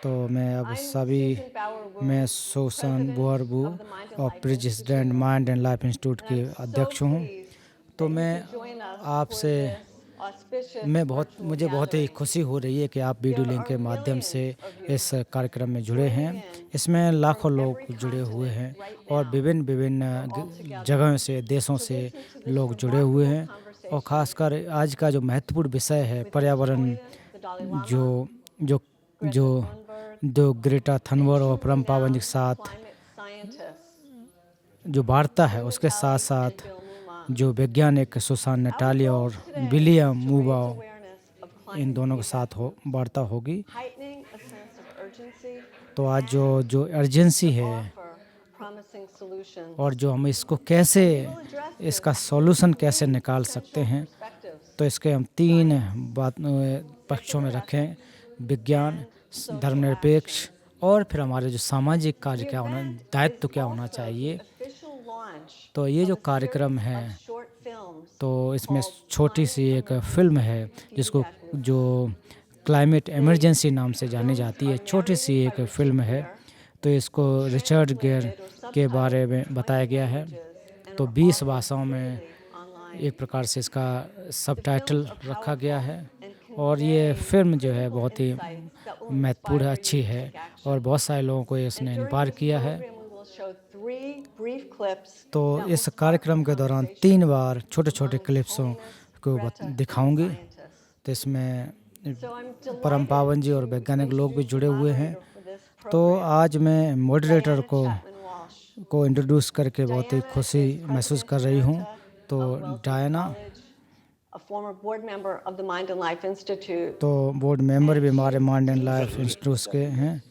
तो मैं अब सभी मैं सुसान बुहरबू और president mind and life institute के अध्यक्ष हूँ। तो मैं आपसे मुझे बहुत ही खुशी हो रही है कि आप वीडियो लिंक के माध्यम से इस कार्यक्रम में जुड़े हैं। इसमें लाखों लोग जुड़े हुए हैं और विभिन्न विभिन्न जगहों से, देशों से लोग जुड़े हुए हैं। और ख़ासकर आज का जो महत्वपूर्ण विषय है पर्यावरण, जो जो जो जो ग्रेटा थनबर्ग और परम पावन जी के साथ जो वार्ता है, उसके साथ साथ जो वैज्ञानिक सुसान नटालिया और विलियम मूबाओ, इन दोनों के साथ वार्ता होगी। तो आज जो अर्जेंसी है और जो हम इसको कैसे, इसका सॉल्यूशन कैसे निकाल सकते हैं, तो इसके हम 3 पक्षों में रखें: विज्ञान, धर्मनिरपेक्ष और फिर हमारे जो सामाजिक कार्य क्या होना, दायित्व क्या होना चाहिए। तो ये जो कार्यक्रम है, तो इसमें छोटी सी एक फिल्म है जिसको जो क्लाइमेट इमरजेंसी नाम से जानी जाती है, छोटी सी एक फिल्म है। तो इसको रिचर्ड गेयर के बारे में बताया गया है। तो 20 भाषाओं में एक प्रकार से इसका सबटाइटल रखा गया है। और ये फिल्म जो है बहुत ही महत्वपूर्ण, अच्छी है और बहुत सारे लोगों को इसने इंस्पायर किया है। तो इस कार्यक्रम के दौरान 3 बार छोटे छोटे क्लिप्सों को दिखाऊंगी। तो इसमें परम पावन जी और वैज्ञानिक लोग भी जुड़े हुए हैं। तो आज मैं मॉडरेटर को इंट्रोड्यूस करके बहुत ही खुशी महसूस कर रही हूँ। तो डायना, तो बोर्ड मेंबर भी हमारे माइंड एंड लाइफ इंस्टीट्यूट के हैं।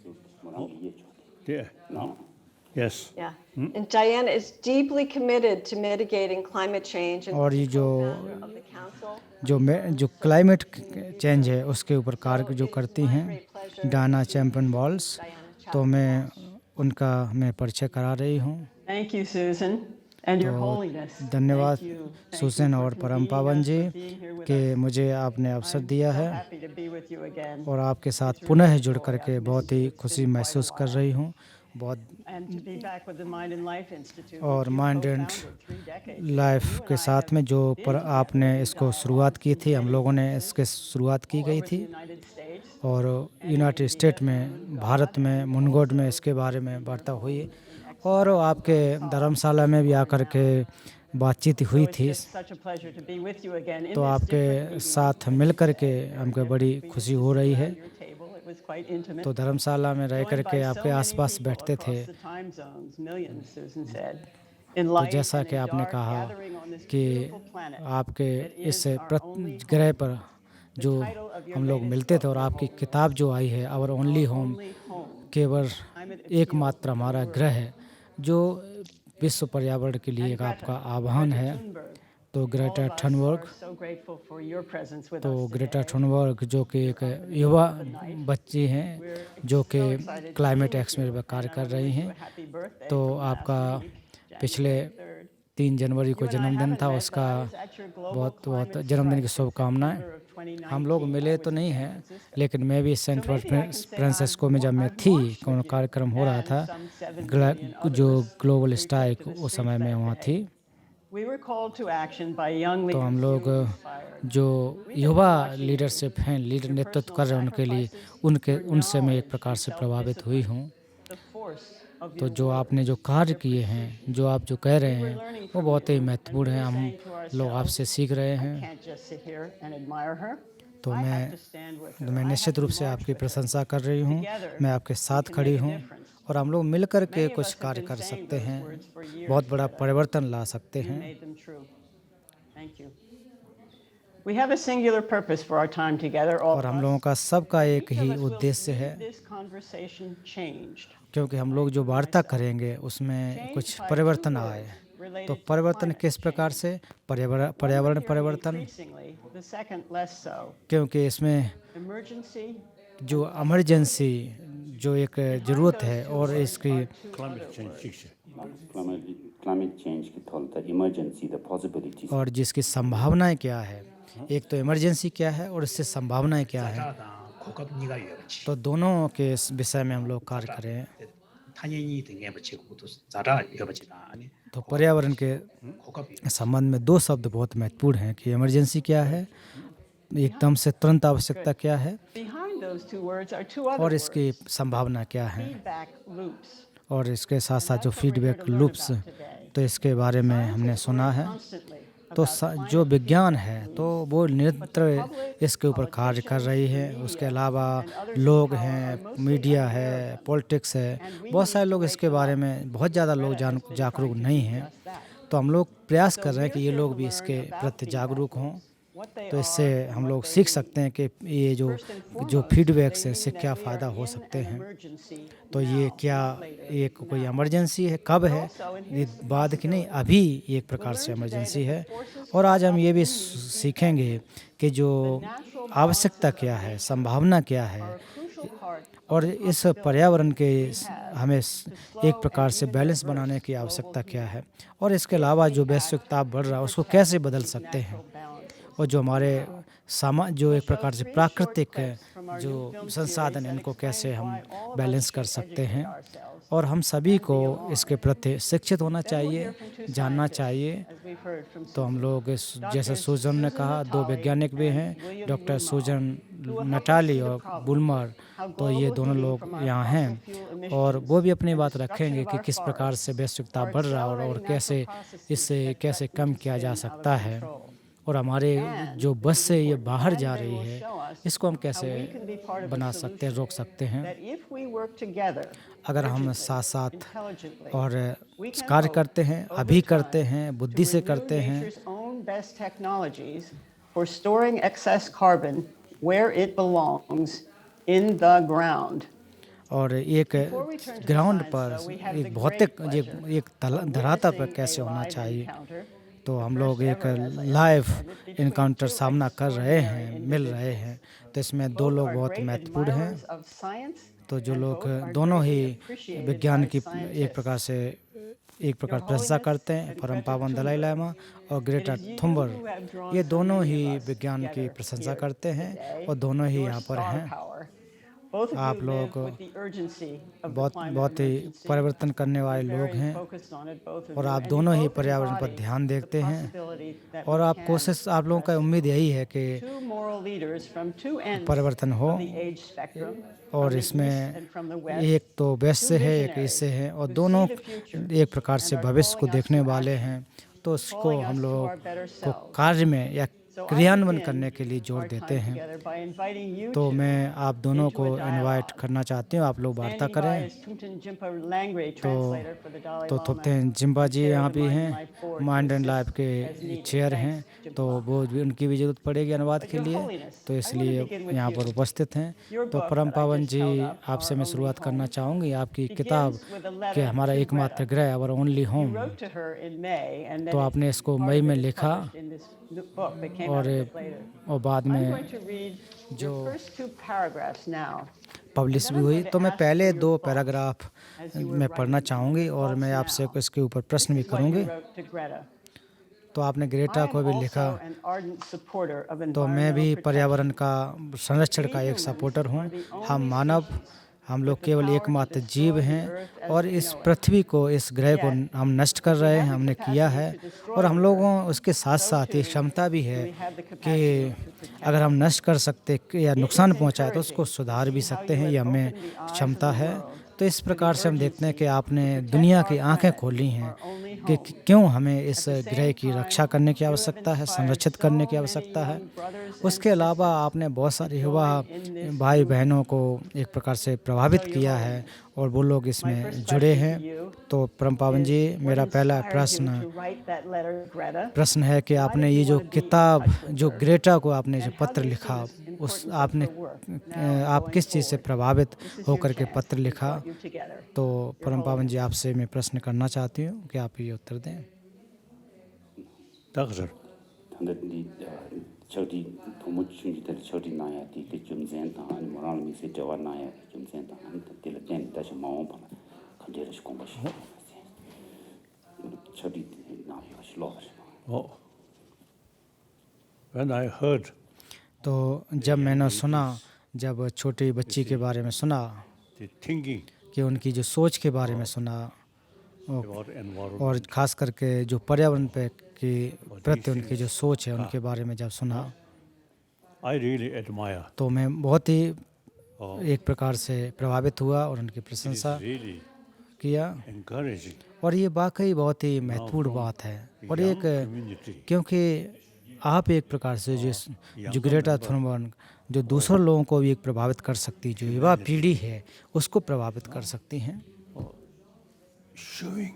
Yes. Yeah. And Diana is deeply committed to mitigating climate change and और ये co-founder of the council. जो क्लाइमेट चेंज है उसके ऊपर कार्य जो करती हैं, डायना चैम्पियन बॉल्स। तो मैं परिचय करा रही हूँ। Thank you, Susan, and your holiness. धन्यवाद Thank you. सुसन और परम पावन जी कि मुझे आपने अवसर दिया है Happy to be with you again. और आपके साथ पुनः जुड़ करके बहुत ही खुशी महसूस कर रही हूँ। बहुत And to be back with the Mind and Life Institute. और माइंड एंड 3 decades. लाइफ के साथ में जो पर आपने इसको शुरुआत की थी, हम लोगों ने इसके शुरुआत की गई थी। United States. और यूनाइटेड स्टेट में, भारत में, मुनगोड में इसके बारे में वार्ता हुई और आपके धर्मशाला में भी आकर के बातचीत हुई थी। Such a pleasure to be with you again in तो this आपके साथ मिल कर के हमको बड़ी खुशी हो रही है। your table. It was quite intimate. तो धर्मशाला में रह कर के आपके आसपास बैठते थे। Across the time zones, millions, Susan said. In तो light जैसा and कि in आपने dark, कहा gathering on this कि beautiful planet. आपके It इस is our only ग्रह home. पर जो title of your हम लोग latest मिलते थे book, और Your आपकी Home, किताब जो आई है, our only home, Only Home. केवल Climate एकमात्र appeal हमारा to the ग्रह world. है जो विश्व पर्यावरण के लिए एक आपका आह्वान है। तो Greta All of us Thunberg, are so grateful for your presence with तो us ग्रेटा today. थनबर्ग जो कि एक युवा बच्ची हैं जो कि So excited to climate be with action you. में कार्य And I कर wanna रही wish you हैं। a happy birthday तो from last आपका week, पिछले January 3rd. 3 जनवरी को You and I जन्मदिन haven't था, met, उसका but I was at your global बहुत बहुत climate जन्मदिन की strike in शुभकामनाएं। September of 2019. हम लोग मिले I तो was in नहीं San हैं, Francisco. लेकिन मैं भी saint So maybe I can say Francisco में जब मैं I've थी, launched कौन with you कार्यक्रम हो रहा and था, some 7 billion जो others global who strike, took to the उस streets समय में that वहाँ day. थी। We were called to action by young तो हम leaders लोग you inspired. जो We've been युवा watching you, लीडरशिप हैं, लीडर your नेतृत्व personal कर रहे हैं, उनके लिए sacrifices, your उनसे मैं एक knowledge, प्रकार your से प्रभावित हुई self-discipline, हूँ। the force of तो your जो words, आपने जो कार्य your किए हैं, precision. जो आप जो कह रहे We were हैं, learning वो from बहुत ही you, and महत्वपूर्ण we है। were हम saying to लोग ourselves, आपसे सीख रहे I हैं। can't just sit here and admire her. तो I मैं have to stand with her. मैं I have निश्चित to रूप से march आपकी with her. प्रशंसा कर रही हूँ। Together, मैं आपके we साथ can खड़ी make a हूँ difference. और हम लोग मिल कर के Many of कुछ us have कार्य been कर saying सकते those हैं, words for years बहुत बड़ा together. परिवर्तन ला सकते You हैं। made them true. Thank you. We have a singular purpose for our time together, all और of हम us. लोगों का सबका एक Each he of us will उद्देश्य leave है, this conversation changed. क्योंकि हम लोग जो वार्ता करेंगे उसमें कुछ Changed by परिवर्तन two आए। words तो related to परिवर्तन climate किस प्रकार change. से? पर्यावरण One appearing परिवर्तन, increasingly, the second less so. क्योंकि इसमें Emergency. जो इमरजेंसी, जो एक ज़रूरत है, और इसकी Climate change की थोड़ा emergency, the possibilities. और जिसकी संभावनाएं क्या है। एक तो इमरजेंसी क्या है और इससे संभावनाएं क्या है। 고갑니가 여같이 तो दोनों के इस विषय में हम लोग कार्य करें। 탄연이 등에 बच्चे को तो ज़रा यह बच्चे ना आने तो पर्यावरण के 고갑이 संबंध में दो शब्द बहुत महत्वपूर्ण हैं कि इमरजेंसी क्या है, एकदम से तुरंत आवश्यकता क्या है, Behind those two words are two other और words. इसकी संभावना क्या है, Feedback loops. और इसके साथ साथ जो फीडबैक लूप्स, तो इसके बारे में हमने सुना है। Constantly. तो जो विज्ञान है तो वो निरंतर इसके ऊपर कार्य कर रही है। उसके अलावा लोग हैं, मीडिया है, पॉलिटिक्स है, बहुत सारे लोग इसके बारे में बहुत ज़्यादा लोग जागरूक नहीं हैं। तो हम लोग प्रयास कर रहे हैं कि ये लोग भी इसके प्रति जागरूक हों। तो इससे हम लोग सीख सकते हैं कि ये जो फीडबैक्स है इससे क्या फ़ायदा हो सकते हैं। तो ये क्या एक कोई इमरजेंसी है, कब है, ये बाद की नहीं, अभी एक प्रकार से इमरजेंसी है। और आज हम ये भी सीखेंगे कि जो आवश्यकता क्या है, संभावना क्या है, और इस पर्यावरण के हमें एक प्रकार से बैलेंस बनाने की आवश्यकता क्या है, और इसके अलावा जो वैश्विक ताप बढ़ रहा है उसको कैसे बदल सकते हैं, और जो हमारे जो एक प्रकार से प्राकृतिक जो संसाधन हैं इनको कैसे हम बैलेंस कर सकते हैं। और हम सभी को इसके प्रति शिक्षित होना चाहिए, जानना चाहिए। तो हम लोग जैसे सूजन ने कहा, दो वैज्ञानिक भी हैं, डॉक्टर सूजन नटाली और बुलमर, तो ये दोनों लोग यहाँ हैं और वो भी अपनी बात रखेंगे कि किस प्रकार से वैश्विक ताप बढ़ रहा है और कैसे इससे कैसे कम किया जा सकता है, और हमारे जो बस से ये बाहर जा रही है इसको हम कैसे बना सकते हैं, रोक सकते हैं। अगर हम साथ साथ और कार्य करते हैं, अभी करते हैं, बुद्धि से करते हैं, for storing excess carbon where it belongs, in the ground. और एक ग्राउंड पर एक भौतिक एक धरातल पर कैसे होना चाहिए, तो हम लोग एक लाइव इनकाउंटर सामना कर रहे हैं, मिल रहे हैं। तो इसमें दो लोग बहुत महत्वपूर्ण हैं। तो जो लोग दोनों ही विज्ञान की एक प्रकार प्रशंसा करते हैं, परम पावन दलाई लामा और ग्रेटा थुम्बर, ये दोनों ही विज्ञान की प्रशंसा करते हैं और दोनों ही यहाँ पर हैं। आप लोग बहुत ही परिवर्तन करने वाले लोग हैं और आप दोनों ही पर्यावरण पर ध्यान देते हैं, और आप लोगों का उम्मीद यही है कि परिवर्तन हो। और इसमें एक तो वेस्ट से है, एक ईस्ट से है, और दोनों एक प्रकार से भविष्य को देखने वाले हैं। तो उसको हम लोग को कार्य में या क्रियान्वयन करने के लिए जोर देते हैं। तो मैं आप दोनों को इनवाइट करना चाहती हूँ, आप लोग वार्ता करें। तो थोप्तेन जिम्बा जी यहाँ भी हैं, माइंड एंड लाइफ के चेयर हैं, तो वो उनकी भी जरूरत पड़ेगी अनुवाद के लिए, तो इसलिए यहाँ पर उपस्थित हैं। तो परम पावन जी, आपसे मैं शुरुआत करना चाहूँगी आपकी किताब कि हमारा एकमात्र ग्रह, आवर ओनली होम। तो आपने इसको मई में लिखा और बाद में जो पब्लिश भी हुई। तो मैं पहले दो पैराग्राफ मैं पढ़ना चाहूँगी और मैं आपसे इसके ऊपर प्रश्न भी करूँगी। तो आपने ग्रेटा को भी लिखा। तो मैं भी पर्यावरण का संरक्षण का एक सपोर्टर हूँ। हम लोग केवल एकमात्र जीव हैं और इस पृथ्वी को, इस ग्रह को हम नष्ट कर रहे हैं, हमने किया है। और हम लोगों उसके साथ साथ ये क्षमता भी है कि अगर हम नष्ट कर सकते या नुकसान पहुंचाए तो उसको सुधार भी सकते हैं, ये हमें क्षमता है। तो इस प्रकार से हम देखते हैं कि आपने दुनिया की आंखें खोली हैं कि क्यों हमें इस ग्रह की रक्षा करने की आवश्यकता है, संरक्षित करने की आवश्यकता है। उसके अलावा आपने बहुत सारे युवा भाई बहनों को एक प्रकार से प्रभावित किया है और वो लोग इसमें जुड़े हैं। तो परम पावन जी, मेरा पहला प्रश्न है कि आपने ये जो किताब, जो ग्रेटा को आपने जो पत्र लिखा, आप किस चीज़ से प्रभावित होकर के पत्र लिखा? तो परम पावन जी, आपसे मैं प्रश्न करना चाहती हूँ कि आप ये उत्तर दें। When I heard तो जब मैंने सुना जब छोटी बच्ची के बारे में सुना, the thinking कि उनकी जो सोच के बारे में सुना, about environment. और ख़ास करके जो पर्यावरण पे के प्रति उनकी जो सोच है उनके बारे में जब सुना, I really admire. तो मैं बहुत ही Oh, एक प्रकार से प्रभावित हुआ और उनकी it is प्रशंसा really किया। encouraging. और ये वाकई बहुत ही महत्वपूर्ण बात है। और Young एक community. क्योंकि आप एक प्रकार से जो ग्रेटा थुनबर्ग जो दूसरे लोगों को भी एक प्रभावित कर सकती, जो युवा पीढ़ी है उसको प्रभावित कर सकती हैं। Showing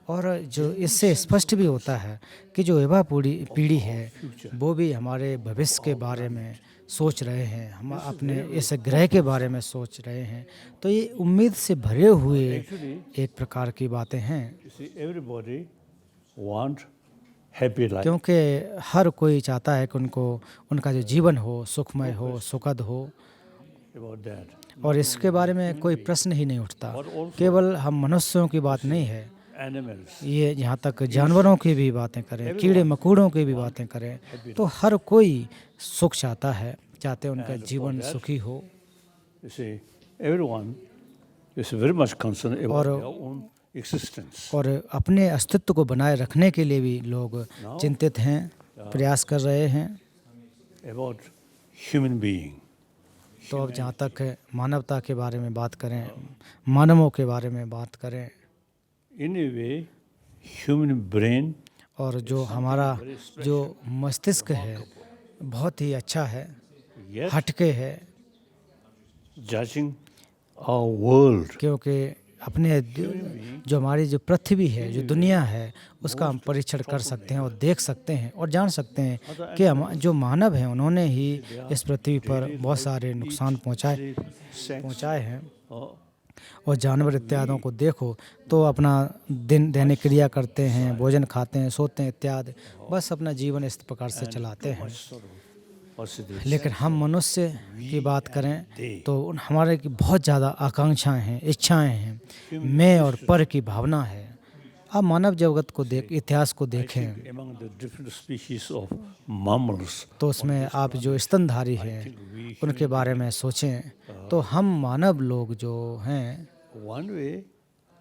और जो इससे स्पष्ट भी होता है कि जो युवा पीढ़ी है वो भी हमारे भविष्य के बारे में सोच रहे हैं, हम अपने इस ग्रह के बारे में सोच रहे हैं। तो ये उम्मीद से भरे हुए एक प्रकार की बातें हैं, you see, everybody want happy life. क्योंकि हर कोई चाहता है कि उनका जो जीवन हो सुखमय हो, सुखद हो। About that. और इसके बारे में कोई प्रश्न ही नहीं उठता। केवल हम मनुष्यों की बात नहीं है, Animals. ये यहाँ तक जानवरों की भी बातें करें, कीड़े मकोड़ों की भी बातें करें, तो हर कोई सुख चाहता है, चाहते उनका जीवन सुखी हो। You see, everyone is very much concerned about और- their own existence. और अपने अस्तित्व को बनाए रखने के लिए भी लोग चिंतित हैं, प्रयास कर रहे हैं। About human being. तो अब जहाँ तक मानवता के बारे में बात करें, मानवों के बारे में बात करें, In a way, human brain और जो हमारा जो मस्तिष्क है बहुत ही अच्छा है, yet हटके है, judging our world. क्योंकि अपने जो हमारी जो पृथ्वी है, जो दुनिया है, उसका हम परीक्षण कर सकते हैं और देख सकते हैं और जान सकते हैं कि हम जो मानव हैं उन्होंने ही इस पृथ्वी पर बहुत सारे नुकसान पहुंचाए हैं। Uh, और जानवर इत्यादों को देखो तो अपना दैनिक क्रिया करते हैं, भोजन खाते हैं, सोते हैं इत्यादि, बस अपना जीवन इस प्रकार से चलाते हैं। what's it? लेकिन हम मनुष्य की बात करें तो हमारे की बहुत ज़्यादा आकांक्षाएं हैं, इच्छाएं हैं, मैं और पर की भावना है। आप मानव जगत को इतिहास को देखें Among the different species of mammals, तो उसमें आप जो स्तनधारी हैं उनके बारे में सोचें तो हम मानव लोग जो हैं one way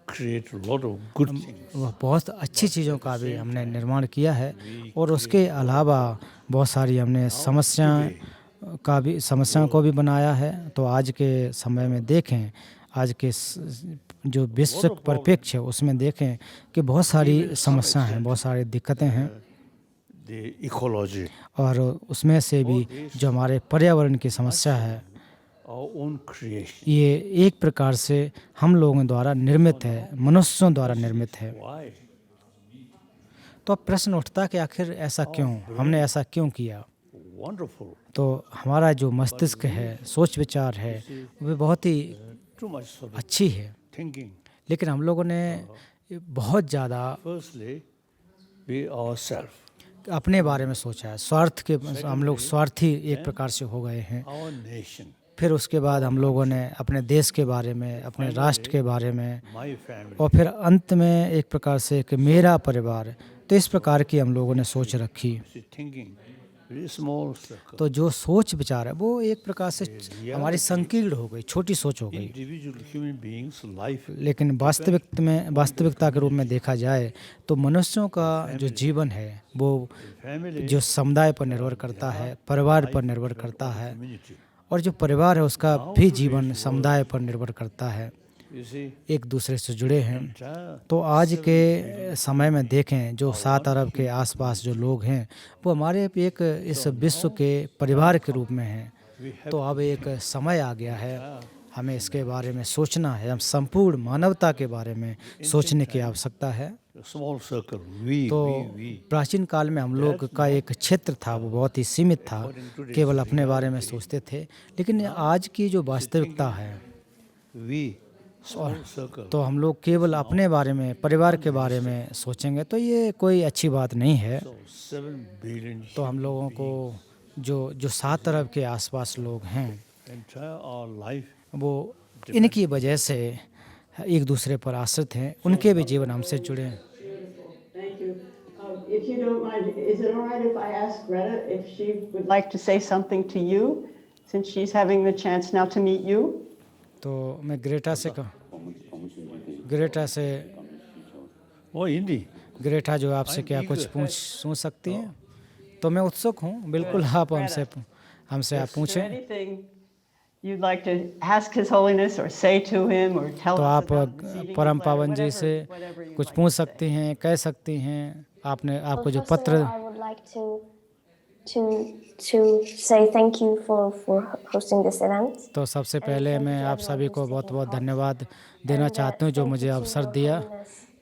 create a lot of good things. वह बहुत अच्छी चीज़ों का भी हमने निर्माण किया है और उसके अलावा बहुत सारी हमने समस्याओं को भी बनाया है। तो आज के समय में देखें, आज के जो विश्व परिप्रेक्ष्य है उसमें देखें कि बहुत सारी समस्याएं हैं, बहुत सारी दिक्कतें हैं। The ecology, और उसमें से भी जो हमारे पर्यावरण की समस्या है, our own creation. ये एक प्रकार से हम लोगों द्वारा निर्मित है, मनुष्यों द्वारा निर्मित है। Why? तो अब प्रश्न उठता कि आखिर ऐसा क्यों, हमने ऐसा क्यों किया। Wonderful. तो हमारा जो मस्तिष्क है, सोच विचार है, वो बहुत ही Too much sort of अच्छी है, thinking. लेकिन हम लोगों ने बहुत ज़्यादा Firstly, we ourselves, अपने बारे में सोचा है, स्वार्थ के हम लोग स्वार्थी एक प्रकार से हो गए हैं। our nation, फिर उसके बाद हम लोगों ने अपने देश के बारे में, अपने राष्ट्र के बारे में, my family. और फिर अंत में एक प्रकार से कि मेरा परिवार। तो इस प्रकार की हम लोगों ने सोच रखी। See, thinking, very small circle. तो जो सोच विचार है वो एक प्रकार से हमारी संकीर्ण हो गई, छोटी सोच हो गई। Individual human beings' life लेकिन वास्तविकता के रूप में देखा जाए तो मनुष्यों का जो जीवन है वो family, जो समुदाय पर निर्भर करता है, परिवार पर निर्भर करता है, community. और जो परिवार है उसका भी जीवन समुदाय पर निर्भर करता है, You see, एक दूसरे से जुड़े हैं। entire तो आज के समय में देखें जो 7 अरब के आसपास जो लोग हैं वो हमारे एक इस विश्व के परिवार के रूप में हैं। तो अब एक समय आ गया है, हमें इसके बारे में सोचना है, हम संपूर्ण मानवता के बारे में सोचने की आवश्यकता है। small circle, we, तो we. प्राचीन काल में हम लोग का एक क्षेत्र था वो बहुत ही सीमित था, केवल अपने बारे में सोचते थे। लेकिन आज की जो वास्तविकता है We, small circle. तो हम लोग केवल अपने बारे में, परिवार के बारे में सोचेंगे तो ये कोई अच्छी बात नहीं है। So 7 billion, तो हम लोगों को जो 7 अरब के आसपास लोग हैं entire our life, वो इनकी वजह से एक दूसरे पर आश्रित हैं, उनके भी जीवन हमसे जुड़े हैं। Thank you. If you don't mind, is it all right if I ask Greta if she would like to say something to you? since she's having the chance now to meet you. तो मैं Greta से Oh, Hindi. Greta जो आपसे क्या कुछ पूछ सकती हैं? तो मैं उत्सुक हूँ, बिल्कुल आप हमसे आप Is there पूछें। anything you'd like to ask His Holiness or say to him or tell तो us आप about the seating परम plan, पावन जी से whatever you'd कुछ like पूछ to say. सकती हैं, कह सकती हैं। आपने आपको जो Well, first of पत्र all, I would like to say thank you for hosting this event. तो सबसे पहले मैं आप सभी को बहुत बहुत धन्यवाद देना चाहती हूँ जो मुझे अवसर दिया।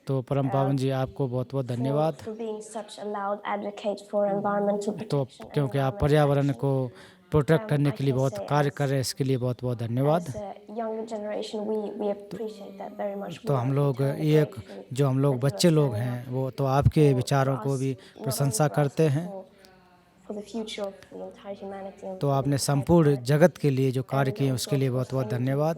तो परम पावन जी आपको बहुत बहुत धन्यवाद। For being such a loud advocate for environmental तो protection and क्योंकि आप environmental पर्यावरण action. को प्रोटेक्ट करने I के लिए can बहुत say कार्य as- कर रहे हैं, इसके लिए बहुत बहुत धन्यवाद। As a younger generation, we appreciate that very much. तो We हम are लोग eternally एक grateful जो हम लोग that you are बच्चे लोग standing हैं up वो तो आपके for विचारों को us, भी not only प्रशंसा for us, करते but हैं। for the future of the entire humanity and तो for the आपने entire संपूर्ण planet. जगत के लिए जो कार्य And किए also, उसके लिए of बहुत course, बहुत thank you धन्यवाद।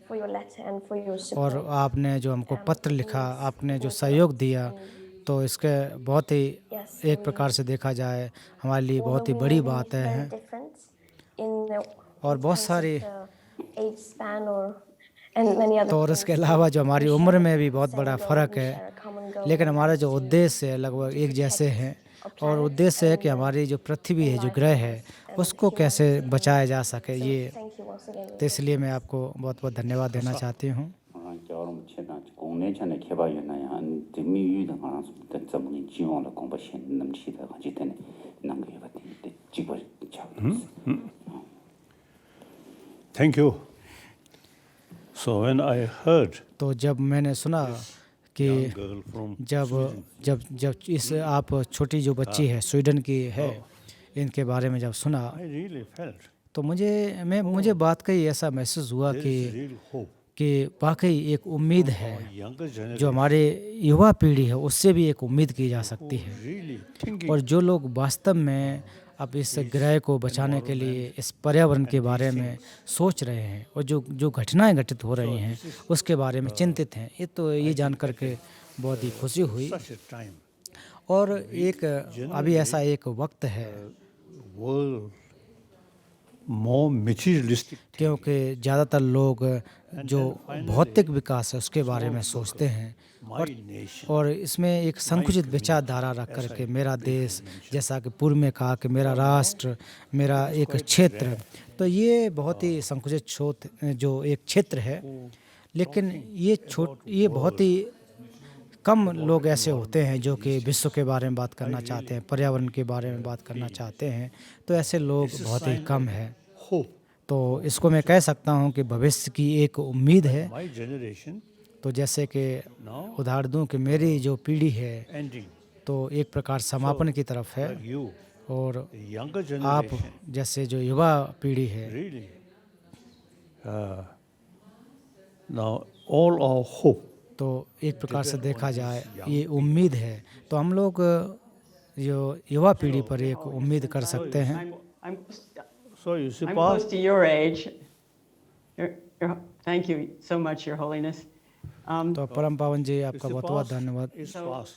for your letter and for your और support. आपने जो हमको पत्र It लिखा, means- आपने जो means a सहयोग lot. दिया, And तो इसके बहुत ही yes, एक प्रकार से देखा जाए हमारे लिए बहुत ही although बड़ी we may बात be very है। different in और बहुत terms of सारी the age span or and many other तो और things, इसके अलावा जो हमारी we उम्र share में भी the बहुत same बड़ा goal, फ़र्क we है, share a common goal, लेकिन and हमारा that's जो to उद्देश्य है लगभग एक जैसे protect हैं। our और planet उद्देश्य है and, कि हमारी जो पृथ्वी है, जो life ग्रह on है, Earth and उसको कैसे humanity. बचाया जा सके, So ये thank you once again. तो इसलिए मैं आपको बहुत बहुत धन्यवाद देना चाहती हूँ। 여러분 제가 공내 전에 개발이나야 대미유등 하나서 때문에 지원을 공부신 넘치다 가지 되네 남게 같은 때 집을 잡고 Thank you. So when I heard तो जब मैंने सुना कि young girl from जब इस आप छोटी जो बच्ची है स्वीडन की है, इनके बारे में जब सुना I really felt तो मुझे बात का ही ऐसा महसूस हुआ there is real hope. कि वाकई एक उम्मीद है। Younger जो generation हमारे युवा पीढ़ी है उससे भी एक उम्मीद की जा सकती है। really thinking और जो लोग वास्तव में अब इस ग्रह को बचाने के लिए इस पर्यावरण के बारे में सोच रहे हैं और जो घटनाएं घटित हो रही हैं उसके बारे में चिंतित हैं, ये जान कर के बहुत ही खुशी हुई। such a time और एक अभी ऐसा एक वक्त है world more materialistic क्योंकि ज़्यादातर लोग जो भौतिक विकास है उसके बारे में सोचते हैं my nation और इसमें एक संकुचित विचारधारा रख कर के मेरा देश, जैसा कि पूर्व में कहा कि मेरा राष्ट्र, मेरा एक क्षेत्र, तो ये बहुत ही संकुचित जो एक क्षेत्र है। लेकिन ये बहुत ही कम लोग ऐसे होते हैं जो कि विश्व के बारे में बात करना चाहते हैं, पर्यावरण के बारे में बात करना चाहते हैं, तो ऐसे लोग बहुत ही कम हैं। hope. तो इसको मैं कह सकता हूँ कि भविष्य की एक उम्मीद है। My generation तो जैसे कि now उदाहरण दूँ कि मेरी जो पीढ़ी है ending तो एक प्रकार समापन की तरफ है, like you और the younger आप generation जैसे जो युवा पीढ़ी है really now all our hope तो एक प्रकार से देखा जाए ये उम्मीद है। तो हम लोग जो युवा पीढ़ी पर एक उम्मीद कर सकते हैं। I'm so you see I'm past close to your age. Thank you so much, Your Holiness. तो परम पावन जी आपका बहुत बहुत धन्यवाद। is past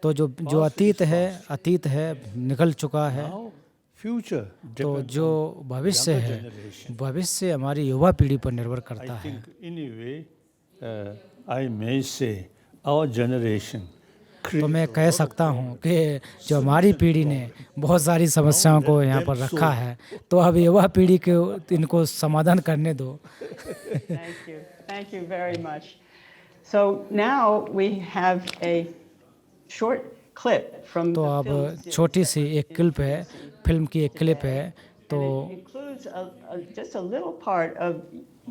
तो जो अतीत है निकल चुका है। now future तो depends जो on भविष्य younger है, generation. भविष्य हमारी युवा पीढ़ी पर निर्भर I करता है। think in a way I may say our generation तो मैं कह सकता हूँ कि जो हमारी पीढ़ी ने बहुत सारी समस्याओं को यहाँ पर रखा है, तो अब युवा पीढ़ी के इनको समाधान करने दो। Thank you very much. So now we have a short clip from तो the अब film series छोटी that सी we're एक क्लिप है, फिल्म की एक क्लिप है। तो And it includes just a little part of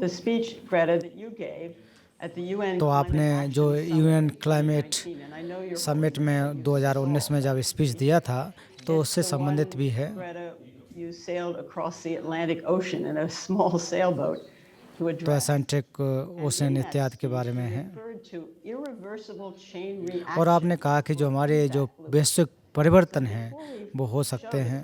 the speech, Greta, that you gave at the UN तो आपने Climate जो Action UN Summit climate 2019, and I know you're summit में 2019 में जब स्पीच दिया था तो उससे It's the संबंधित one, भी है। Greta, you sailed across the Atlantic Ocean in a small sailboat to तो address. Eccentric And ocean in that इत्यादि के speech, बारे में you है। referred to irreversible chain और आपने reactions कहा कि जो हमारे जो वैश्विक परिवर्तन हैं वो हो सकते हैं।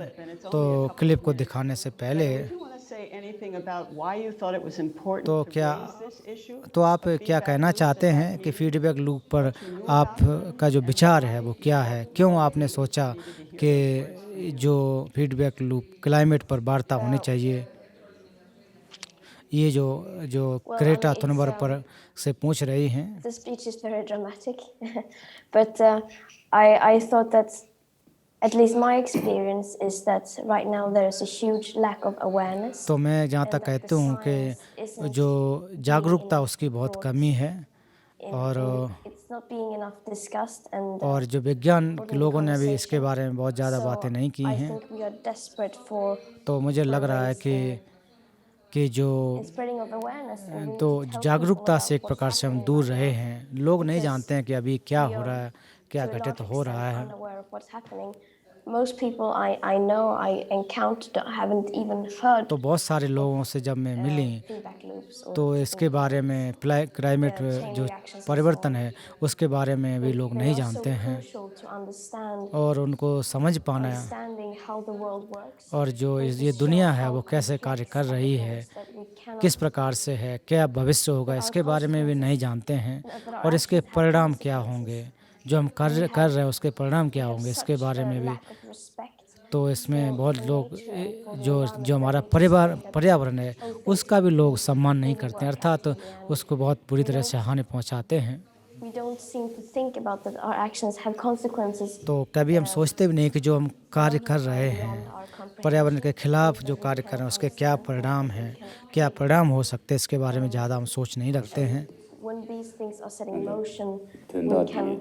तो क्लिप को दिखाने से पहले Would you want to say anything about why you thought it was important तो to क्या raise this issue? तो आप क्या कहना चाहते हैं कि फीडबैक लूप पर आपका जो विचार है वो क्या है? क्यों आपने सोचा कि जो फीडबैक लूप क्लाइमेट पर वार्ता होनी चाहिए? ये जो जो Well, क्रेटा it's, थुनबर्ग पर से पूछ रही हैं, the speech is very dramatic, but I thought that at least my experience is that right now there is a huge lack of awareness. तो मैं जहाँ and तक that कहता the हूँ कि science isn't जो being जागरूकता enough उसकी बहुत brought कमी है, in- और it's not being enough discussed and और जो विज्ञान put के in लोगों ने भी इसके conversation. बारे में बहुत ज़्यादा So बातें नहीं की I हैं। think we are desperate for तो मुझे लग रहा है ways कि जो in spreading of awareness, and we need तो to tell people जागरूकता about से एक what's प्रकार से हम happening दूर right रहे now. हैं। लोग नहीं Because जानते हैं कि अभी क्या we हो are रहा है, क्या to a घटित large हो रहा extent है। unaware of what's happening. Most people I know, I encountered, haven't even heard तो बहुत सारे लोगों से जब मैं मिली feedback loops or तो इसके बारे में क्लाइमेट chain जो reactions and so परिवर्तन on. है उसके बारे में भी लोग They're नहीं also जानते हैं, crucial to understand और उनको समझ पाना understanding how the world works. और जो and to ये show दुनिया है how वो कैसे कार्य complex कर रही है, everything is that we cannot किस प्रकार से है, क्या भविष्य होगा, There are इसके बारे में भी नहीं consequences. जानते हैं, That our और इसके actions have परिणाम क्या consequences. होंगे, जो हम कर रहे हैं उसके परिणाम क्या होंगे, इसके Such बारे a में भी। lack of respect तो इसमें for बहुत लोग nature and for the जो environment जो हमारा that we see that पर्यावरण है those things उसका भी लोग सम्मान नहीं really करते हैं, work अर्थात actually, and उसको बहुत बुरी we तरह don't- से हानि पहुंचाते हैं। we don't seem to think about that our actions have consequences. तो कभी हम सोचते भी नहीं कि जो हम कार्य कर रहे हैं beyond our comprehension. पर्यावरण के खिलाफ जो कार्य कर रहे हैं उसके क्या परिणाम हैं, क्या परिणाम हो सकते हैं, इसके बारे में ज़्यादा हम सोच नहीं रखते हैं। When these things are set in motion, tenda we can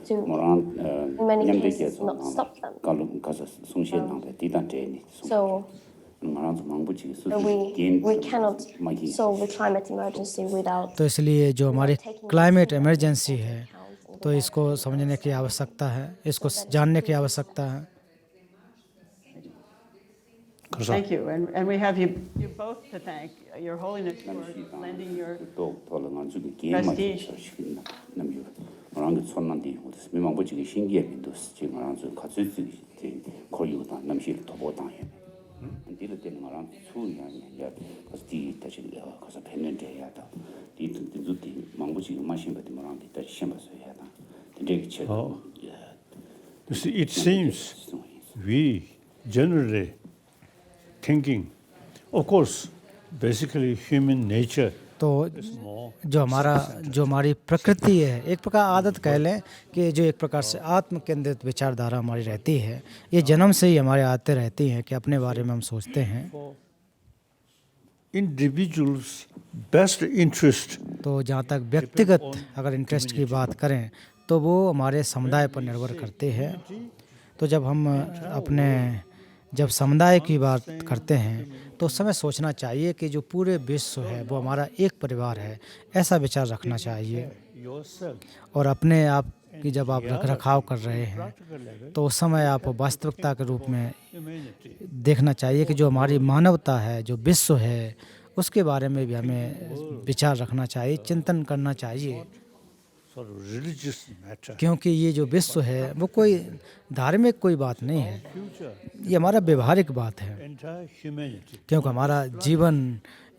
to moran in many nyamde cases ke not stop them. kalu kasa sungshe nang de didan de ni So moran zu mangbu ji su we cannot solve the climate emergency without तो इसलिए जो हमारी taking climate these emergency into है account and तो इसको समझने की आवश्यकता है, इसको जानने की आवश्यकता है। Thank you, and we have you both to thank, Your Holiness, for lending your to to la ngan zu ge ge ma ji Prestige. so shi nam yu moran ge chon nan di wo de mi mangbu ji ge xin ge bin do ji moran zu ka zu ji de ko yu da nam shi to bo da ye di le de moran chu ya ya ka di ta ji ka sa pen ne de ya da di zu di mangbu ji ma xin ba de moran di ta xin ba so ya da de ge che You see, it seems we generally thinking, of course, basically human nature तो is more जो हमारी प्रकृति है, एक प्रकार आदत कह लें कि जो एक प्रकार से आत्म केंद्रित विचारधारा हमारी रहती है, ये जन्म से ही हमारे आते रहती हैं कि अपने बारे में हम सोचते हैं। individuals' best interest. तो जहाँ तक व्यक्तिगत अगर इंटरेस्ट की बात करें तो वो हमारे समुदाय पर निर्भर करते हैं। तो जब हम जब समुदाय की बात करते हैं तो उस समय सोचना चाहिए कि जो पूरे विश्व है वो हमारा एक परिवार है, ऐसा विचार रखना चाहिए। Yourself, और अपने आप की जब आप रख रखाव कर रहे हैं practical level, तो उस समय आप वास्तविकता के रूप में humanity. देखना चाहिए कि जो हमारी मानवता है, जो विश्व है, उसके बारे में भी हमें विचार रखना चाहिए, चिंतन करना चाहिए। Sort of religious matter. क्योंकि ये जो विश्व है वो कोई धार्मिक कोई बात नहीं है, Future, ये हमारा व्यवहारिक बात है। entire humanity. क्योंकि हमारा जीवन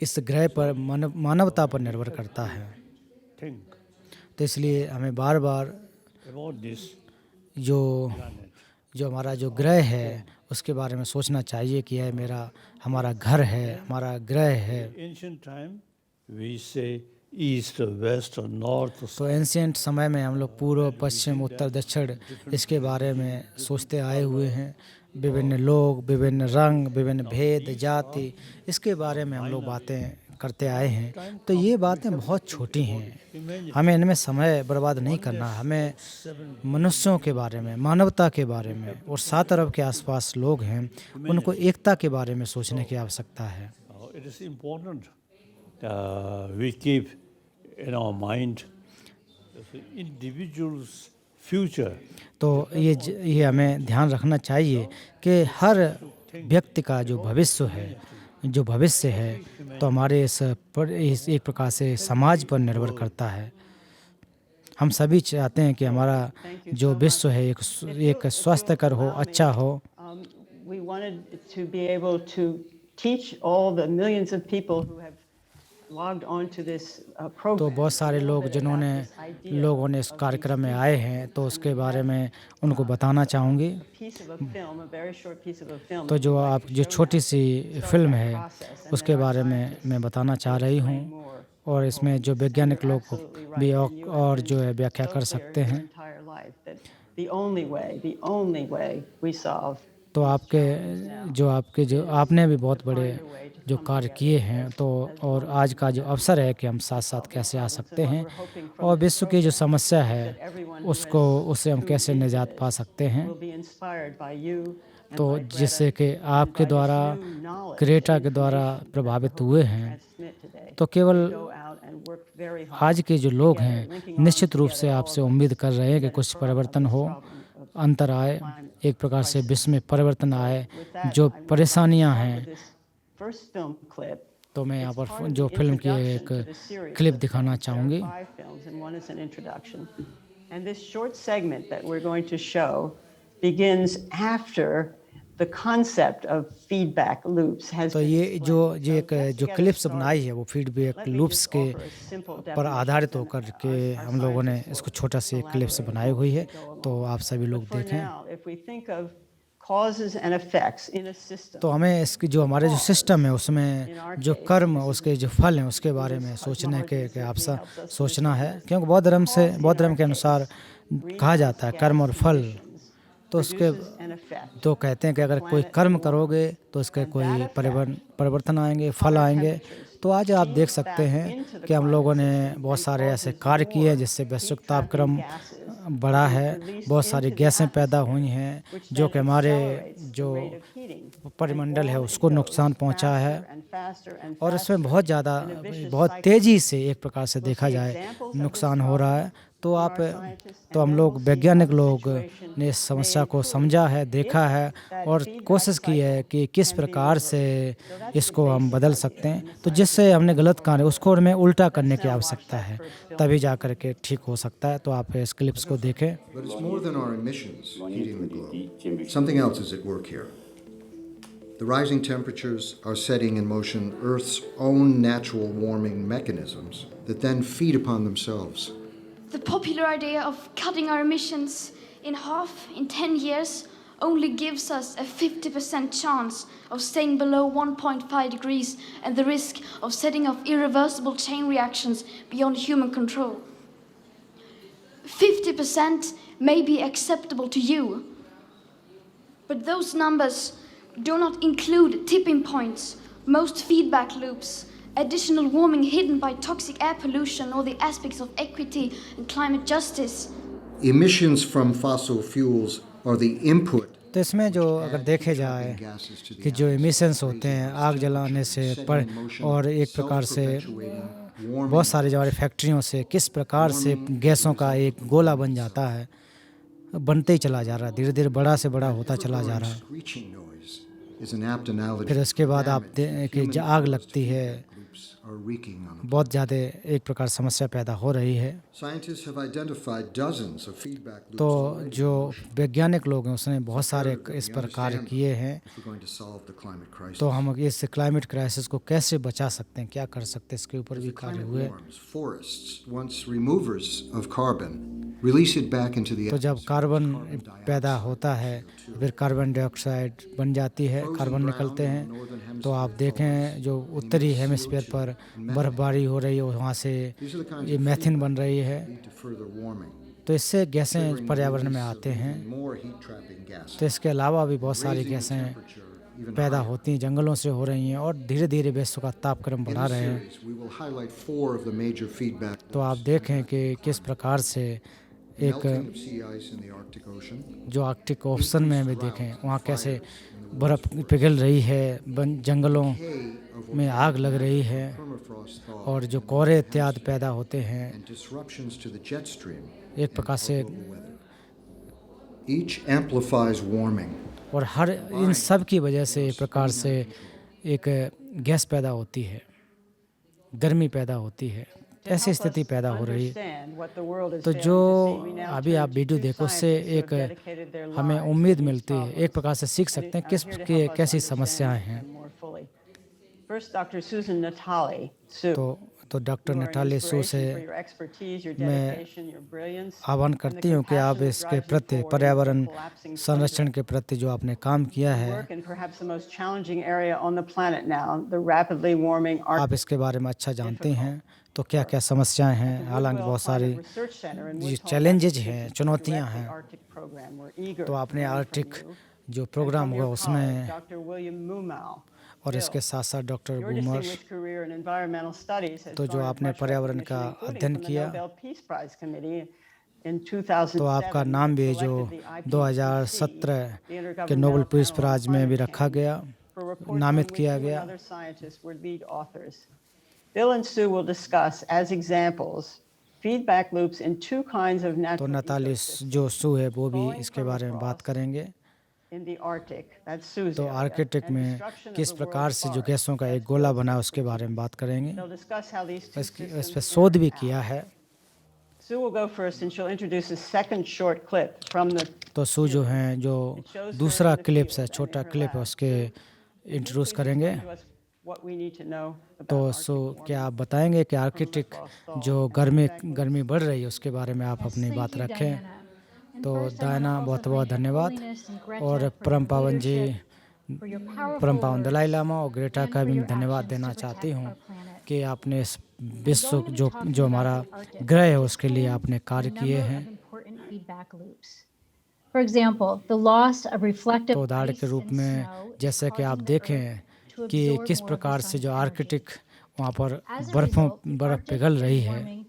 इस ग्रह पर मानवता पर निर्भर करता है। Think तो इसलिए हमें बार बार about this जो planet. हमारा जो ग्रह है उसके बारे में सोचना चाहिए कि यह हमारा घर है, हमारा ग्रह है। Ancient time, we say east or west or north or तो एंशिएंट समय में हम लोग पूर्व पश्चिम उत्तर दक्षिण इसके बारे में सोचते आए हुए हैं। विभिन्न लोग, विभिन्न रंग, विभिन्न भेद, जाति, इसके बारे में हम लोग बातें करते आए हैं। तो ये बातें बहुत छोटी हैं, हमें इनमें समय बर्बाद नहीं करना। हमें मनुष्यों के बारे में, मानवता के बारे में और 7 अरब के आसपास लोग हैं, उनको एकता के बारे में सोचने की आवश्यकता है। It is important we keep in our mind the individual's future. तो ये हमें ध्यान रखना चाहिए कि हर व्यक्ति का जो भविष्य है तो हमारे इस एक प्रकार से समाज पर निर्भर करता है। हम सभी चाहते हैं कि हमारा जो विश्व है एक स्वस्थकर हो, अच्छा हो। We wanted to be able to teach all the millions of people who have logged onto this तो program. बहुत सारे लोग जिन्होंने लोगों ने इस कार्यक्रम में आए हैं तो उसके बारे में उनको बताना चाहूँगी। Piece of a film, a very short piece of a film. तो जो आप जो छोटी सी फिल्म है उसके बारे में मैं बताना चाह रही हूँ और इसमें जो वैज्ञानिक लोग भी और जो है व्याख्या कर सकते हैं। Entire life, that the only way we solve तो आपके जो आपने भी बहुत बड़े जो कार्य किए हैं तो और आज का जो अवसर है कि हम साथ साथ कैसे आ सकते हैं और विश्व की जो समस्या है उससे हम कैसे निजात पा सकते हैं। will be inspired by you and तो by Greta जिससे कि आपके द्वारा क्रेटा के द्वारा प्रभावित हुए हैं Smith today. तो केवल Go out and work very hard. आज के जो लोग हैं निश्चित रूप से आपसे उम्मीद कर रहे हैं कि कुछ परिवर्तन हो, अंतर आए, एक प्रकार से विश्व में परिवर्तन आए। जो परेशानियां हैं This first film clip. तो मैं यहाँ It's part पर of जो the फिल्म की introduction एक to the series. क्लिप दिखाना चाहूँगी। There are 5 films and one is an introduction. And this short segment that we're going to show begins after the concept of feedback loops has तो been ये explained. जो So एक let's जो get clips started. बनाई है वो feedback Let me loops just के offer a simple पर definition आधारित and होकर our- के our हम लोगों ने scientists इसको will छोटा सी क्लिप्स elaborate बनाई हुई है as we go along. तो आप सभी लोग But for देखें। now, if we think of causes and effects in a system, तो हमें इसकी जो हमारे जो सिस्टम है उसमें जो कर्म उसके जो फल हैं उसके बारे में सोचने के आप सोचना है, क्योंकि बौद्ध धर्म के अनुसार कहा जाता है कर्म और फल। तो उसके produces an effect. तो कहते हैं कि अगर कोई कर्म करोगे तो उसके कोई परिवर्तन आएंगे, फल आएंगे। तो आज आप देख सकते हैं कि हम लोगों ने बहुत सारे ऐसे कार्य किए हैं जिससे वैश्विक तापक्रम बढ़ा है, बहुत सारी गैसें पैदा हुई हैं जो कि हमारे जो परिमंडल है उसको नुकसान पहुंचा है और इसमें बहुत तेज़ी से एक प्रकार से देखा जाए नुकसान हो रहा है। तो हम लोग वैज्ञानिक लोग ने इस समस्या को समझा है, देखा है और कोशिश की है कि किस प्रकार से इसको हम बदल सकते हैं। तो जिससे हमने गलत कार्य उसको हमें उल्टा करने की आवश्यकता है, तभी जा कर के ठीक हो सकता है। तो आप इस क्लिप्स को देखें। But it's more than our emissions heating the globe. Something else is at work here. The rising temperatures are setting in motion Earth's own natural warming mechanisms that then feed upon themselves. The popular idea of cutting our emissions in half in 10 years only gives us a 50% chance of staying below 1.5 degrees and the risk of setting off irreversible chain reactions beyond human control. 50% may be acceptable to you, but those numbers do not include tipping points, most feedback loops, additional warming hidden by toxic air pollution or the aspects of equity and climate justice. Emissions from fossil fuels are the input. तो इसमें जो अगर देखे जाए कि जो emissions होते हैं आग जलाने से और एक प्रकार से बहुत सारे जो हमारी फैक्ट्रियों से किस प्रकार से गैसों का एक गोला बन जाता है, बनते ही चला जा रहा है, धीरे धीरे बड़ा से बड़ा होता चला जा रहा है। फिर उसके बाद आप कि आग लगती है, बहुत ज़्यादा एक प्रकार समस्या पैदा हो रही है। तो जो वैज्ञानिक लोग हैं उसने बहुत सारे इस पर कार्य किए हैं। तो हम इस क्लाइमेट क्राइसिस को कैसे बचा सकते हैं, क्या कर सकते हैं, इसके ऊपर भी कार्य हुए। तो जब कार्बन पैदा होता है फिर कार्बन डाइऑक्साइड बन जाती है, कार्बन निकलते हैं। तो आप देखें जो उत्तरी हेमिस्फीयर पर बर्फबारी हो रही है वहाँ से ये मीथेन बन रही है। तो इससे गैसें पर्यावरण में आते हैं। तो इसके अलावा भी बहुत सारी गैसें पैदा होती हैं, जंगलों से हो रही हैं और धीरे धीरे विश्व का तापक्रम बढ़ा रहे हैं। तो आप देखें कि किस प्रकार से एक जो आर्कटिक ओशन में भी देखें वहाँ कैसे बर्फ़ पिघल रही है, जंगलों में आग लग रही है और जो कोहरे इत्यादि पैदा होते हैं एक प्रकार से। और हर इन सब की वजह से एक प्रकार से एक गैस पैदा होती है, गर्मी पैदा होती है, ऐसी स्थिति पैदा हो रही है। तो जो अभी आप वीडियो देखो उससे एक हमें उम्मीद मिलती है, एक प्रकार से सीख सकते हैं कैसी समस्याएं हैं। First, Dr. Susan Natali. Sue, तो doctor you are an Natalie Sue से inspiration for your expertise, your मैं dedication, your brilliance, आह्वान and the करती हूँ कि आप compassion that इसके drives you प्रति forward in पर्यावरण the collapsing संरक्षण tundra. के प्रति जो आपने काम किया है, Work in perhaps the most challenging area on the planet now, the rapidly warming आप Arctic. इसके बारे में अच्छा जानते हैं। तो क्या क्या समस्याएं हैं, हालांकि Woodwell बहुत Climate सारी Research Center in जो Woodhull, चैलेंजेज हैं, Massachusetts, चुनौतियां direct the हैं, Arctic program. We're eager तो to आपने learn from आर्कटिक you. जो And प्रोग्राम from हुआ your उसमें colleague, Dr. William Mumau. और Bill, इसके साथ साथ doctor your boomers, distinguished career in environmental studies has तो जो garnered आपने much पर्यावरण recognition, का including अध्ययन from the किया, Nobel Peace Prize Committee in 2007. तो आपका नाम भी जो selected the IPCC, 2017 the के Nobel Intergovernmental peace Panel on prize में भी Climate रखा Change, गया, for reports नामित on which किया you and गया। other scientists were lead authors. Bill and Sue will discuss as examples feedback loops in two kinds of तो natural Natalie ecosystems. जो सू है वो भी इसके बारे में बात Permafrost करेंगे। in the Arctic, that's Sue's तो area, आर्कटिक and में destruction of किस the प्रकार world's से जो forests, गैसों का एक that's गोला Bill's बना है उसके expertise. बारे में बात करेंगे। They'll discuss how these two इस पर systems शोध भी interact. किया है। Sue will go first and she'll introduce a second short clip from the तो सू जो हैं जो It shows her दूसरा in the क्लिप्स है, field and छोटा in her क्लिप है, lab. उसके इंट्रोड्यूस Please करेंगे। explain to us what we need to know about तो Arctic सो warming. क्या आप बताएंगे कि आर्कटिक जो गर्मी बढ़ रही है उसके बारे में आप अपनी बात रखें। तो डायना बहुत बहुत धन्यवाद, और परम पावन जी, परम पावन दलाई लामा और ग्रेटा का भी धन्यवाद देना चाहती हूँ कि आपने इस विश्व जो हमारा ग्रह है उसके लिए आपने कार्य किए हैं। तो उदाहरण के रूप में जैसे कि आप देखें कि किस प्रकार से जो आर्कटिक वहाँ पर बर्फ़ पिघल रही है,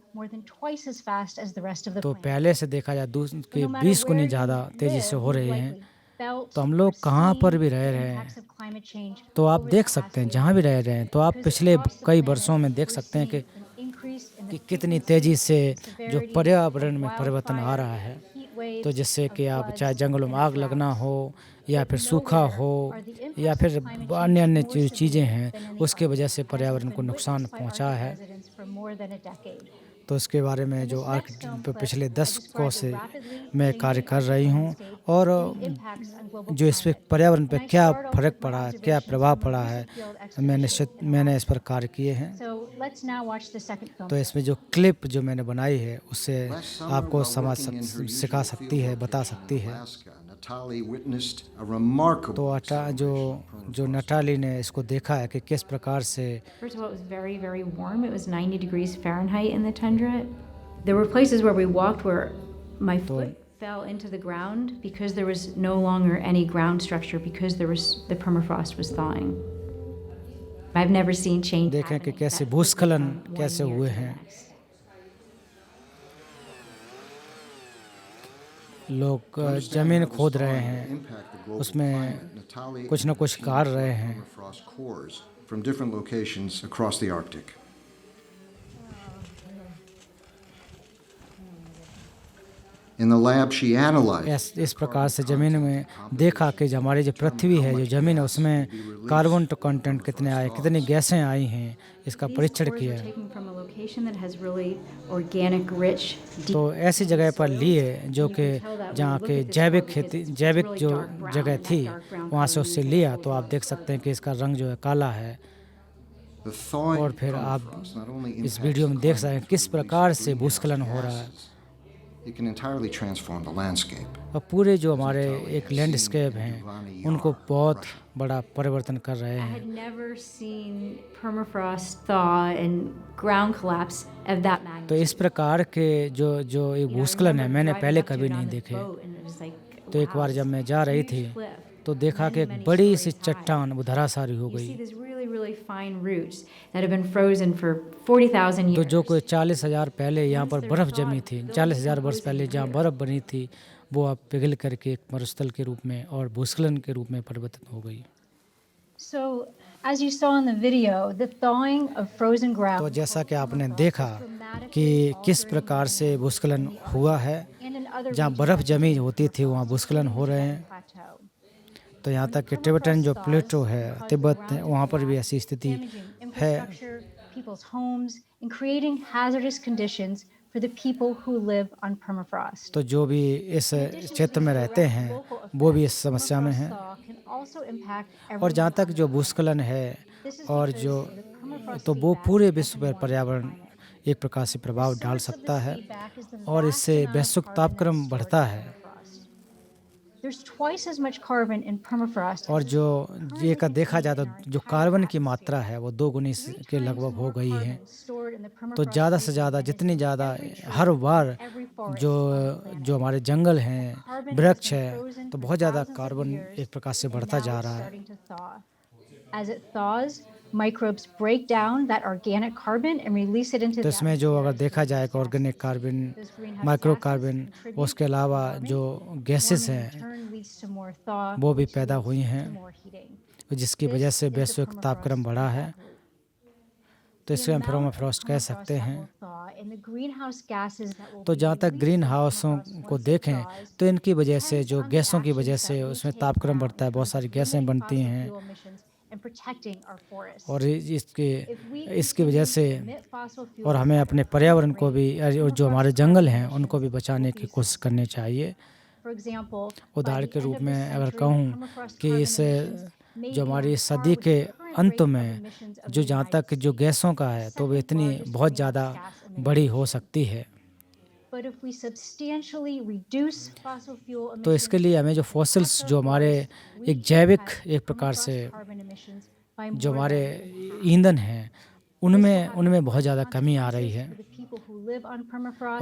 तो पहले से देखा जाए कि 20 गुनी ज़्यादा तेज़ी से हो रही हैं। तो हम लोग कहाँ पर भी रह रहे हैं, तो आप देख सकते हैं जहाँ भी रह रहे हैं, तो आप पिछले कई वर्षों में देख सकते हैं कि कितनी तेज़ी से जो पर्यावरण में परिवर्तन आ रहा है। तो जिससे कि आप चाहे जंगलों में आग लगना हो या फिर सूखा हो या फिर अन्य चीज़ें हैं, उसके वजह से पर्यावरण को नुकसान पहुंचा है। तो इसके बारे में जो पिछले 10 दशकों से मैं कार्य कर रही हूँ, और जो इस पर पर्यावरण पर क्या फ़र्क पड़ा है, क्या प्रभाव पड़ा है, मैंने इस पर कार्य किए हैं। तो इसमें जो क्लिप जो मैंने बनाई है उससे आपको सिखा सकती है, बता सकती है। तो जो नटाली ने इसको देखा है कि किस प्रकार से First of all, it was very, very warm. It was 90 degrees Fahrenheit in the tundra. There were places where we walked where my foot fell into the ground because there was no longer any ground structure because the permafrost was thawing. I've never seen change. देखें कि कैसे भूस्खलन कैसे हुए हैं। लोग जमीन खोद रहे हैं, उसमें कुछ न कुछ काट रहे हैं। From different locations across the Arctic. In the lab, she analyzed इस प्रकार से ज़मीन में देखा कि जो हमारी जो पृथ्वी है, जो ज़मीन है, उसमें कार्बन कंटेंट कितने आए, कितनी गैसें आई हैं, इसका परीक्षण किया। तो ऐसी जगह पर लिए जो कि जहाँ के जैविक जो जगह थी वहाँ से उससे लिया। तो आप देख सकते हैं कि इसका रंग जो है काला है। और फिर आप इस वीडियो में देख सकते हैं किस प्रकार से भूस्खलन हो रहा है। It can entirely transform the landscape. और पूरे जो हमारे एक लैंडस्केप हैं उनको बहुत बड़ा परिवर्तन कर रहे I हैं। had never seen permafrost thaw and ground collapse of that magnitude. तो इस प्रकार के जो एक भूस्खलन है मैंने पहले कभी नहीं देखे। तो एक बार जब मैं जा रही थी तो देखा कि एक बड़ी सी चट्टान वो धराशायी हो गई। तो जो कोई 40,000 पहले यहाँ पर बर्फ़ जमी थी, 40,000 वर्ष पहले जहाँ बर्फ़ बनी थी, वो अब पिघल करके एक मरुस्थल के रूप में और भूस्खलन के रूप में परिवर्तित हो गई। So, as you saw in the video, the thawing of frozen ground. तो जैसा कि आपने देखा कि किस प्रकार से भूस्खलन हुआ है, जहाँ बर्फ़ जमी होती थी वहाँ भूस्खलन हो रहे हैं। तो यहाँ तक कि टिबेटन जो प्लेटो है, तिब्बत है, वहाँ पर भी ऐसी स्थिति है। People's homes and creating hazardous conditions for the people who live on permafrost. तो जो भी इस क्षेत्र में रहते हैं वो भी इस समस्या में हैं। और जहाँ तक जो भूस्खलन है और जो तो वो पूरे विश्व पर पर्यावरण एक प्रकार से प्रभाव डाल सकता है और इससे वैश्विक तापक्रम बढ़ता है। There's twice as much carbon in permafrost. और जो ये का देखा जाए तो जो कार्बन की मात्रा है वो 2 गुनी के लगभग हो गई है। तो ज़्यादा से ज़्यादा जितनी ज़्यादा हर बार जो हमारे जंगल हैं, वृक्ष है, तो बहुत ज़्यादा कार्बन एक प्रकार से बढ़ता जा रहा है। As it thaws, microbes break down that organic carbon and release it into तो the इसमें जो अगर देखा जाए कि ऑर्गेनिक कार्बन, माइक्रो कार्बन, उसके अलावा जो गैसेस हैं वो भी पैदा हुई हैं जिसकी वजह से वैश्विक तापक्रम बढ़ा है। तो इसे हम परमाफ्रॉस्ट कह सकते हैं। तो जहाँ तक ग्रीन हाउसों को देखें तो इनकी वजह से जो गैसों की वजह से उसमें तापक्रम बढ़ता है, बहुत सारी गैसें बनती हैं और इसकी वजह से और हमें अपने पर्यावरण को भी और जो हमारे जंगल हैं उनको भी बचाने की कोशिश करनी चाहिए। उदाहरण के रूप में अगर कहूँ कि इस जो हमारी सदी के अंत में जो जहाँ तक जो गैसों का है तो वो इतनी बहुत ज़्यादा बड़ी हो सकती है। तो इसके लिए हमें जो फॉसिल्स जो हमारे एक जैविक एक प्रकार से जो हमारे ईंधन हैं उनमें बहुत ज़्यादा कमी आ रही है।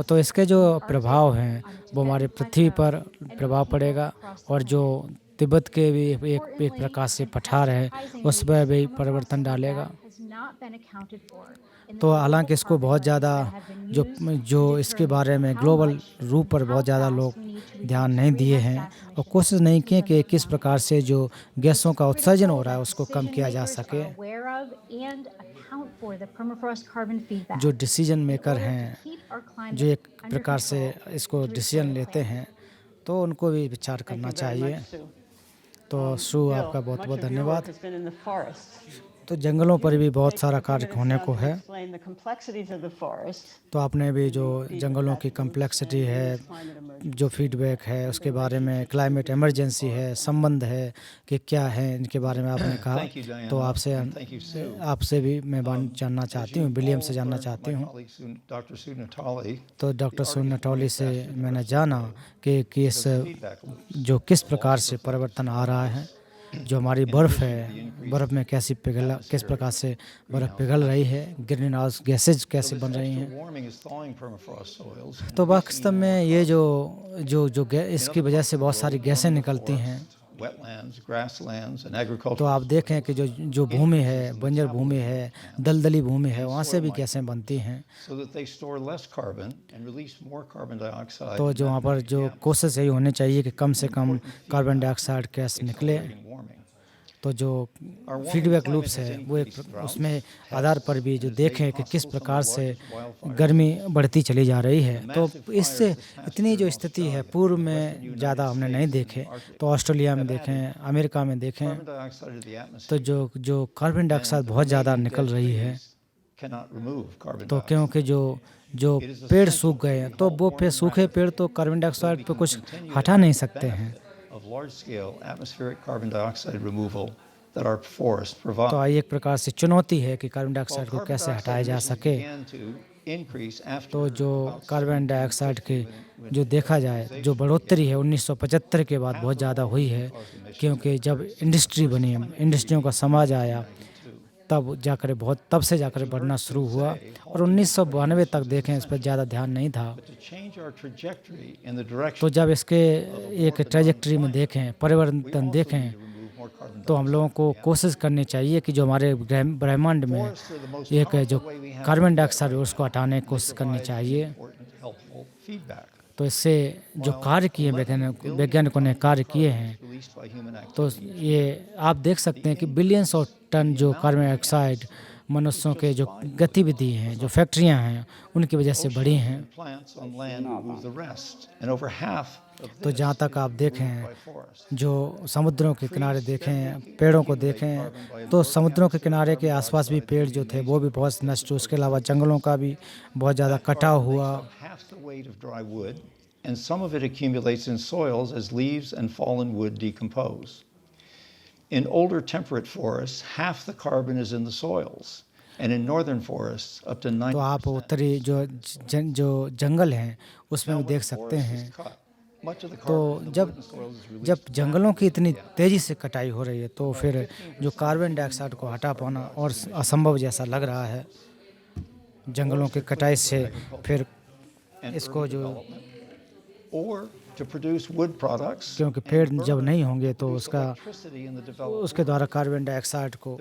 तो इसके जो प्रभाव हैं वो हमारे पृथ्वी पर प्रभाव पड़ेगा और जो तिब्बत के भी एक प्रकार से पठार है उस पर भी परिवर्तन डालेगा। तो हालांकि इसको बहुत ज़्यादा जो इसके बारे में ग्लोबल रूप पर बहुत ज़्यादा लोग ध्यान नहीं दिए हैं और कोशिश नहीं की कि किस प्रकार से जो गैसों का उत्सर्जन हो रहा है उसको कम किया जा सके। जो डिसीजन मेकर हैं जो एक प्रकार से इसको डिसीजन लेते हैं तो उनको भी विचार करना चाहिए। तो सु आपका बहुत बहुत धन्यवाद। तो जंगलों पर भी बहुत सारा कार्य होने को है। तो आपने भी जो जंगलों की कम्प्लेक्सिटी है, जो फीडबैक है उसके बारे में, क्लाइमेट इमरजेंसी है, संबंध है कि क्या है, इनके बारे में आपने कहा। तो आपसे भी मैं जानना चाहती हूँ, विलियम से जानना चाहती हूँ। तो डॉक्टर सु नटाली से मैंने जाना कि जो किस प्रकार से परिवर्तन आ रहा है, जो हमारी बर्फ़ है, बर्फ़ में किस प्रकार से बर्फ़ पिघल रही है, ग्रीन हाउस गैसेज कैसे बन रही हैं। तो वास्तव में ये इसकी वजह से बहुत सारी गैसें निकलती हैं। तो आप देखें कि जो भूमि है, बंजर भूमि है, दलदली भूमि है, वहाँ से भी गैसें बनती हैं। तो जो वहाँ पर जो कोशिश यही होनी चाहिए कि कम से कम कार्बन डाइऑक्साइड गैस निकले। तो जो फीडबैक लूप्स है वो उसमें आधार पर भी जो देखें कि किस प्रकार से गर्मी बढ़ती चली जा रही है। तो इससे इतनी जो स्थिति है पूर्व में ज़्यादा हमने नहीं देखे। तो ऑस्ट्रेलिया में देखें, अमेरिका में देखें, तो जो कार्बन डाइऑक्साइड बहुत ज़्यादा निकल रही है। तो क्योंकि जो पेड़ सूख गए हैं तो वो सूखे पेड़ तो कार्बन डाइऑक्साइड पे कुछ हटा नहीं सकते हैं। तो एक प्रकार से चुनौती है कि कार्बन डाइऑक्साइड को कैसे हटाया जा सके। तो जो कार्बन डाइऑक्साइड की जो देखा जाए जो बढ़ोतरी है 1975 के बाद बहुत ज़्यादा हुई है, क्योंकि जब इंडस्ट्री बनी, इंडस्ट्रियों का समाज आया, तब से जाकर बढ़ना शुरू हुआ। और 1992 तक देखें इस पर ज़्यादा ध्यान नहीं था। तो जब इसके एक ट्रैजेक्टरी में देखें, परिवर्तन देखें, तो हम लोगों को कोशिश करनी चाहिए कि जो हमारे ब्रह्मांड में एक जो कार्बन डाइऑक्साइड उसको हटाने की कोशिश करनी चाहिए। तो इससे जो कार्य किए वैज्ञानिकों ने कार्य किए हैं, तो ये आप देख सकते हैं कि बिलियंस ऑफ टन जो कार्बन डाइऑक्साइड मनुष्यों के जो गतिविधि हैं, जो फैक्ट्रियां हैं, उनकी वजह से बढ़ी हैं। तो जहाँ तक आप देखें जो समुद्रों के किनारे देखें, पेड़ों को देखें, तो समुद्रों के किनारे के आसपास भी पेड़ जो थे वो भी बहुत नष्ट हुए। उसके अलावा जंगलों का भी बहुत ज़्यादा कटाव हुआ। In older temperate forests, half the carbon is in the soils, and in northern forests, up to 90%. तो आप उत्तरी जो जंगल हैं उसमें भी देख सकते हैं। तो जब जंगलों की इतनी तेज़ी से कटाई हो रही है तो फिर जो कार्बन डाइऑक्साइड को हटा पाना और असंभव जैसा लग रहा है। जंगलों की कटाई से फिर इसको जो क्योंकि पेड़ जब नहीं होंगे तो उसके द्वारा कार्बन डाइऑक्साइड को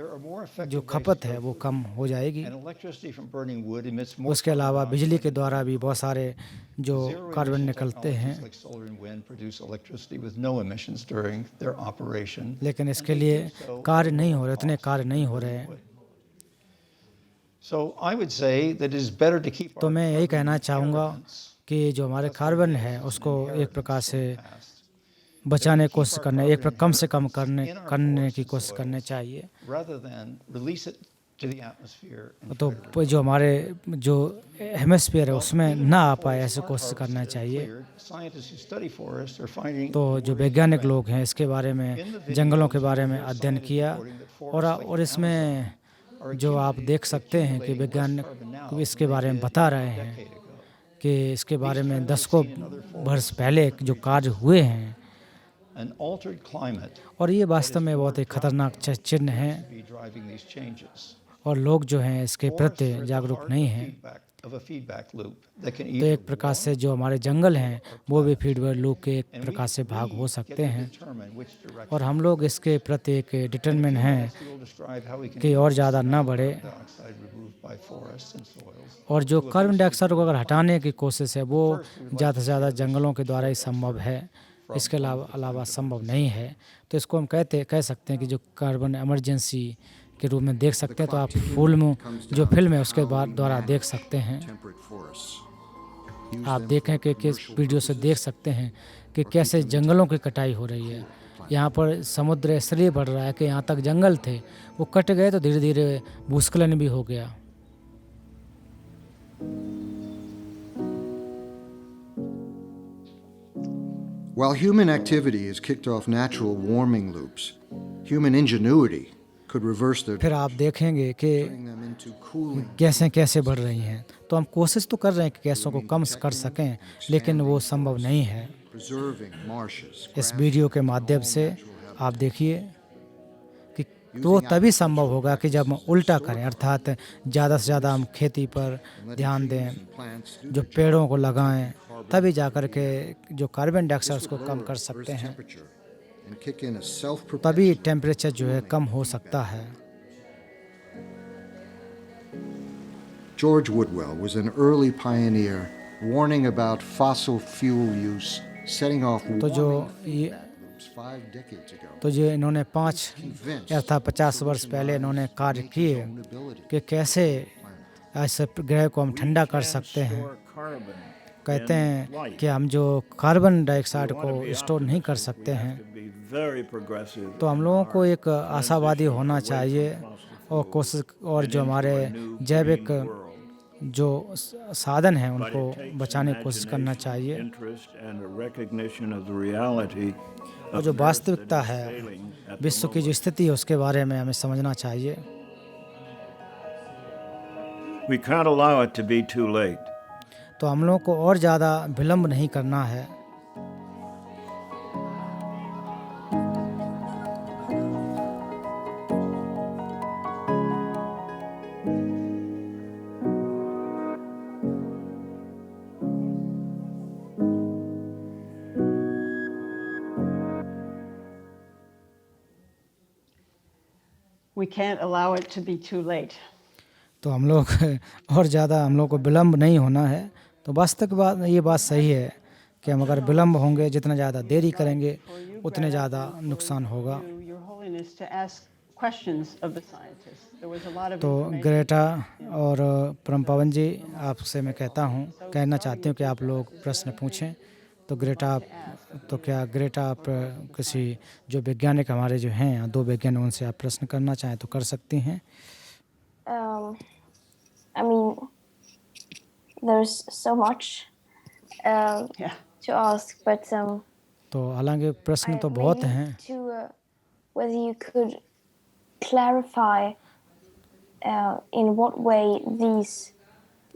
जो खपत है वो कम हो जाएगी। उसके अलावा बिजली के द्वारा भी बहुत सारे जो कार्बन निकलते हैं, लेकिन इसके लिए कार्य नहीं हो रहे, उतने कार्य नहीं हो रहे हैं। तो मैं यही कहना चाहूँगा कि जो हमारे कार्बन है उसको एक प्रकार से बचाने की कोशिश करने, एक प्रकार कम से कम करने की कोशिश करनी चाहिए। तो जो हमारे जो हेमिस्फीयर है उसमें ना आ पाए ऐसे कोशिश करना चाहिए। तो जो वैज्ञानिक लोग हैं इसके बारे में, जंगलों के बारे में अध्ययन किया और इसमें जो आप देख सकते हैं कि वैज्ञानिक इसके बारे में बता रहे हैं कि इसके बारे में दशकों वर्ष पहले जो कार्य हुए हैं और ये वास्तव में बहुत ही खतरनाक चिन्ह है और लोग जो हैं इसके प्रति जागरूक नहीं हैं। तो एक प्रकार से जो हमारे जंगल हैं वो भी फीडबैक लूप के एक प्रकार से भाग हो सकते हैं और हम लोग इसके प्रति एक डिटरमिन हैं कि और ज़्यादा ना बढ़े। और जो कार्बन डाइऑक्साइड को अगर हटाने की कोशिश है वो ज़्यादा से ज़्यादा जंगलों के द्वारा ही संभव है, इसके अलावा संभव नहीं है। तो इसको हम कह सकते हैं कि जो कार्बन इमरजेंसी के रूप में देख सकते हैं। तो आप जो फिल्म है उसके द्वारा देख सकते हैं। आप देखें कि किस वीडियो से देख सकते हैं कि कैसे जंगलों की कटाई हो रही है। यहाँ पर समुद्र इसलिए बढ़ रहा है कि यहाँ तक जंगल थे, वो कट गए तो धीरे धीरे भूस्खलन भी हो गया। While human activity has kicked off natural warming loops, human ingenuity could reverse their फिर आप देखेंगे कि गैसें कैसे बढ़ रही हैं। तो हम कोशिश तो कर रहे हैं कि गैसों को कम कर सकें, लेकिन वो संभव नहीं है। इस वीडियो के माध्यम से आप देखिए कि तो तभी संभव होगा कि जब हम उल्टा करें, अर्थात ज़्यादा से ज़्यादा हम खेती पर ध्यान दें, जो पेड़ों को लगाएं, तभी जाकर के जो कार्बन डाइऑक्साइड उसको कम कर सकते हैं। तभी टेम्परेचर जो है कम हो सकता है। George Woodwell was an early pioneer warning about fossil fuel use, setting off warming loops 5 decades ago. तो जो इन्होंने 50 वर्ष पहले इन्होंने कार्य किए कि कैसे ऐसे ग्रह को हम ठंडा कर सकते हैं। कहते हैं कि हम जो कार्बन डाइऑक्साइड को स्टोर नहीं कर सकते हैं, तो हम लोगों को एक आशावादी होना चाहिए और कोशिश, और जो हमारे जैविक जो साधन हैं उनको बचाने की कोशिश करना चाहिए। और जो वास्तविकता है, विश्व की जो स्थिति है उसके बारे में हमें समझना चाहिए। We can't allow it to be too late. तो हम लोगों को और ज़्यादा विलंब नहीं करना है। We can't allow it to be too late. तो हम लोग और ज़्यादा हम लोग को विलंब नहीं होना है। तो वास्तविक बात ये बात सही है कि हम अगर विलंब होंगे, जितना ज़्यादा देरी करेंगे उतने ज़्यादा नुकसान होगा। तो ग्रेटा और परम पवन जी, आपसे मैं कहना चाहती हूँ कि आप लोग प्रश्न पूछें। तो ग्रेटा आप किसी जो वैज्ञानिक हमारे जो हैं, 2 वैज्ञानिक, उनसे आप प्रश्न करना चाहें तो कर सकती हैं। I mean, there's so much to ask, but तो हालांकि प्रश्न तो बहुत हैं, whether you could clarify in what way these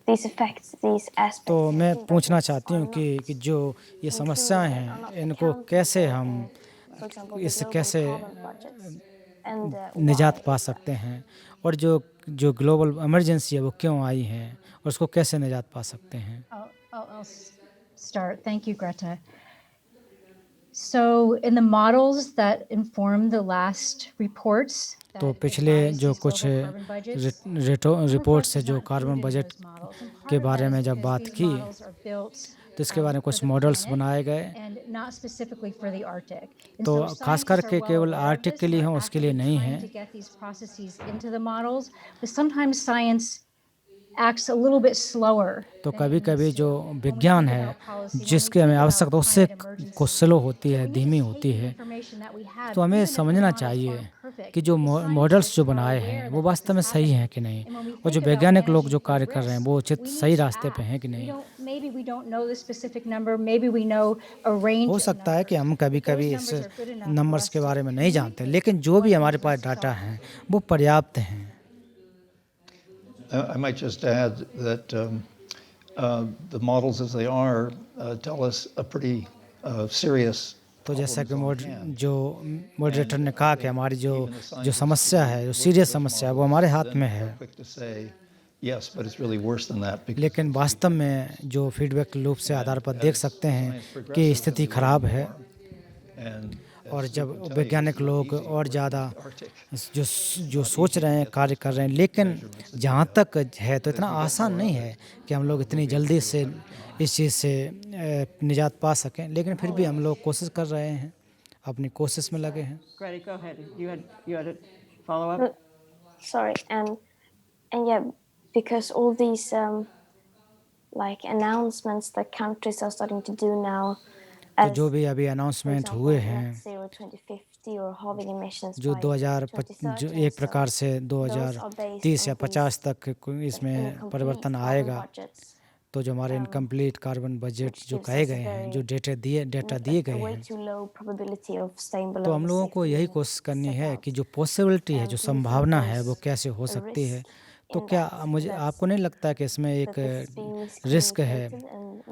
effects, these aspects. तो मैं पूछना चाहती हूँ कि जो ये समस्याएं हैं इनको कैसे हम इससे कैसे निजात पा सकते हैं, और जो ग्लोबल इमरजेंसी है वो क्यों आई है और उसको कैसे निजात पा सकते हैं. I'll start. Thank you, Greta. So, in the models that informed the last reports, तो पिछले जो कुछ रिपोर्ट्स है जो कार्बन बजट के बारे में जब बात की तो इसके बारे में कुछ मॉडल्स बनाए गए, तो खास करके केवल आर्कटिक के लिए हैं, उसके लिए नहीं है. तो कभी कभी जो विज्ञान है जिसके हमें आवश्यकता उससे कुछ स्लो होती है, धीमी होती है. तो हमें समझना चाहिए कि जो मॉडल्स जो बनाए हैं वो वास्तव में सही हैं कि नहीं, और जो वैज्ञानिक लोग जो कार्य कर रहे हैं वो उचित सही रास्ते पे हैं कि नहीं. हो सकता है कि हम कभी कभी इस नंबर्स के बारे में नहीं जानते, लेकिन जो भी हमारे पास डाटा हैं वो पर्याप्त हैं. I might just add that the models as they are tell us a pretty serious. तो जैसा कि जो मॉडरेटर ने कहा कि हमारी जो समस्या है, जो सीरियस समस्या है वो हमारे हाथ में है. Yes, but it's really worse than that. लेकिन वास्तव में जो फीडबैक लूप से आधार पर देख सकते हैं कि स्थिति खराब है, और जब वैज्ञानिक लोग और ज़्यादा जो सोच रहे हैं, कार्य कर रहे हैं, लेकिन जहाँ तक है तो इतना आसान नहीं है कि हम लोग इतनी जल्दी से इस चीज़ से निजात पा सकें, लेकिन फिर भी हम लोग कोशिश कर रहे हैं, अपनी कोशिश में लगे हैं. Greta, go ahead. You had a follow-up? Sorry, and yeah, because all these like announcements that countries are starting to do now. तो जो भी अभी अनाउंसमेंट हुए हैं जो 2025 जो एक प्रकार से 2030 या 50 तक इसमें परिवर्तन आएगा, तो जो हमारे इनकम्प्लीट कार्बन बजट जो कहे गए हैं, जो डेटा दिए गए हैं, तो हम लोगों को यही कोशिश करनी है कि जो पॉसिबिलिटी है, जो संभावना है वो कैसे हो सकती है. तो क्या आपको नहीं लगता कि इसमें एक रिस्क है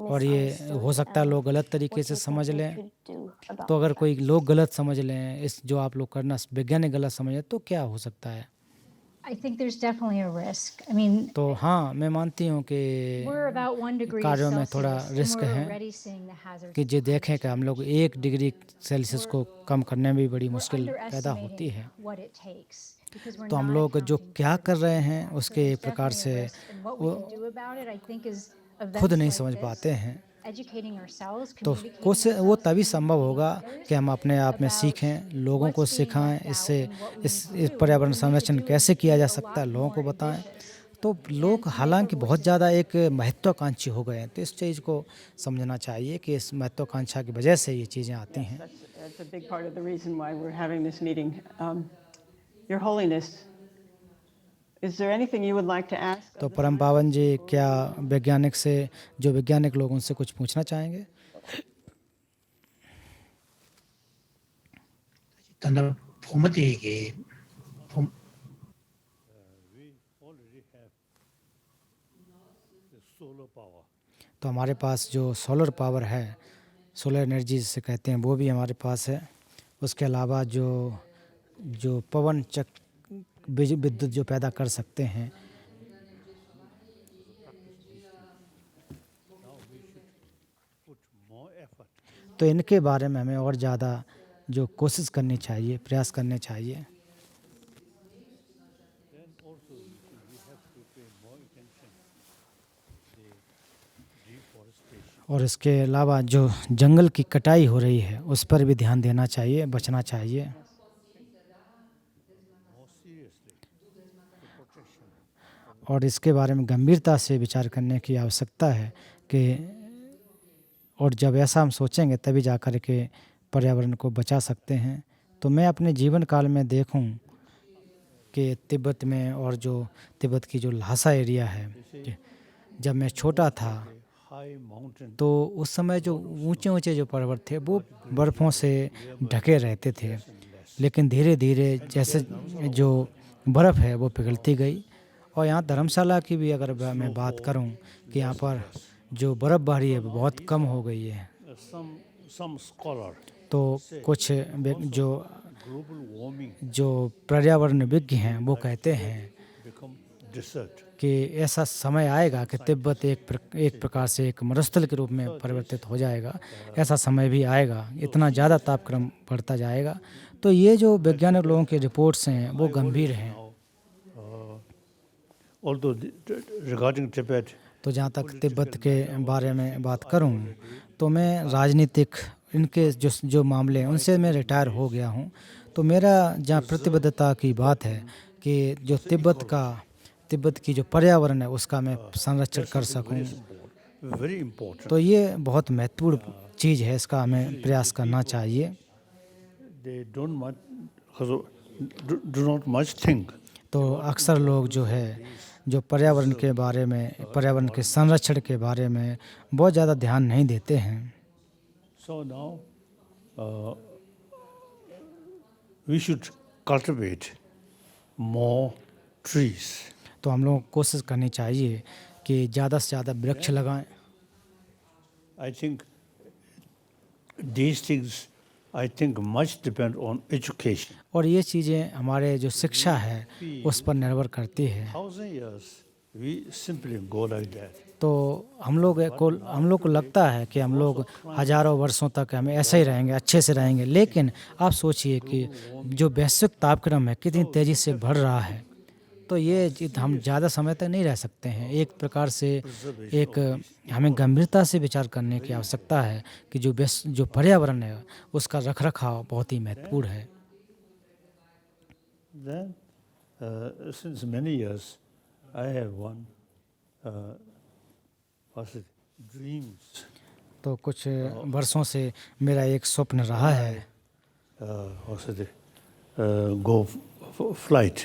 और ये हो सकता है लोग गलत तरीके से समझ लें? तो अगर कोई लोग गलत समझ लें, इस जो आप लोग करना वैज्ञानिक गलत समझें, तो क्या हो सकता है? I think there's definitely a risk. I mean, तो हाँ, मैं मानती हूँ कि कार्यों में थोड़ा रिस्क है कि जो देखें कि हम लोग 1 डिग्री सेल्सियस को कम करने में भी बड़ी मुश्किल पैदा होती है. तो हम लोग जो क्या कर रहे हैं उसके प्रकार से वो खुद नहीं समझ पाते हैं. तो कोशिश वो तभी संभव होगा कि हम अपने आप में सीखें, लोगों को सिखाएं, इससे इस पर्यावरण संरक्षण कैसे किया जा सकता है लोगों को बताएं. तो लोग हालांकि बहुत ज़्यादा एक महत्वाकांक्षी हो गए हैं, तो इस चीज़ को समझना चाहिए कि इस महत्वाकांक्षा की वजह से ये चीज़ें आती हैं. Your Holiness, is there anything you would like to ask? तो परम पावन जी, क्या वैज्ञानिक से जो वैज्ञानिक लोग उनसे कुछ पूछना चाहेंगे? तो हमारे पास जो सोलर पावर है, सोलर एनर्जी जिसे कहते हैं, वो भी हमारे पास है. उसके अलावा जो पवन विद्युत जो पैदा कर सकते हैं, तो इनके बारे में हमें और ज़्यादा जो कोशिश करनी चाहिए, प्रयास करने चाहिए. और इसके अलावा जो जंगल की कटाई हो रही है उस पर भी ध्यान देना चाहिए, बचना चाहिए. और इसके बारे में गंभीरता से विचार करने की आवश्यकता है कि और जब ऐसा हम सोचेंगे तभी जा कर के पर्यावरण को बचा सकते हैं. तो मैं अपने जीवन काल में देखूं कि तिब्बत में और जो तिब्बत की जो ल्हासा एरिया है, जब मैं छोटा था तो उस समय जो ऊंचे ऊंचे जो पर्वत थे वो बर्फ़ों से ढके रहते थे. लेकिन धीरे धीरे जैसे जो बर्फ़ है वो पिघलती गई। और यहाँ धर्मशाला की भी अगर मैं बात करूँ कि यहाँ पर जो बर्फ़बारी है वो बहुत कम हो गई है। Some scholar तो कुछ global warming जो पर्यावरणविज्ञ हैं वो कहते हैं become desert. कि ऐसा समय आएगा कि तिब्बत एक प्रकार से एक मरुस्थल के रूप में परिवर्तित हो जाएगा। ऐसा समय भी आएगा, इतना ज़्यादा तापक्रम बढ़ता जाएगा। तो ये जो वैज्ञानिक लोगों की रिपोर्ट्स हैं वो गंभीर हैं। Although regarding Tibet, तो जहाँ तक तिब्बत के बारे में बात करूँ तो मैं राजनीतिक इनके जो मामले हैं उनसे मैं रिटायर हो गया हूँ। तो मेरा जहाँ प्रतिबद्धता की बात है कि जो तिब्बत की जो पर्यावरण है उसका मैं संरक्षण कर सकूं, very important. तो ये बहुत महत्वपूर्ण चीज़ है, इसका हमें प्रयास करना चाहिए। They do not much think. तो अक्सर लोग जो है जो पर्यावरण के बारे में, पर्यावरण के संरक्षण के बारे में बहुत ज़्यादा ध्यान नहीं देते हैं। So now we should cultivate more trees. तो हम लोगों को कोशिश करनी चाहिए कि ज़्यादा से ज़्यादा वृक्ष लगाएं। I think these things much depend on education. और ये चीज़ें हमारे जो शिक्षा है उस पर निर्भर करती है। 1000 years we simply go like that. तो हम लोग को लगता है कि हम लोग हजारों वर्षों तक हमें ऐसे ही रहेंगे, अच्छे से रहेंगे। लेकिन आप सोचिए कि जो वैश्विक तापक्रम है कितनी तेज़ी से बढ़ रहा है, तो ये हम ज़्यादा समय तक नहीं रह सकते हैं। एक प्रकार से हमें गंभीरता से विचार करने की आवश्यकता है कि जो पर्यावरण है उसका रखरखाव बहुत ही महत्वपूर्ण है। Then, since many years, I have one dreams. तो कुछ वर्षों से मेरा एक स्वप्न रहा है go flight.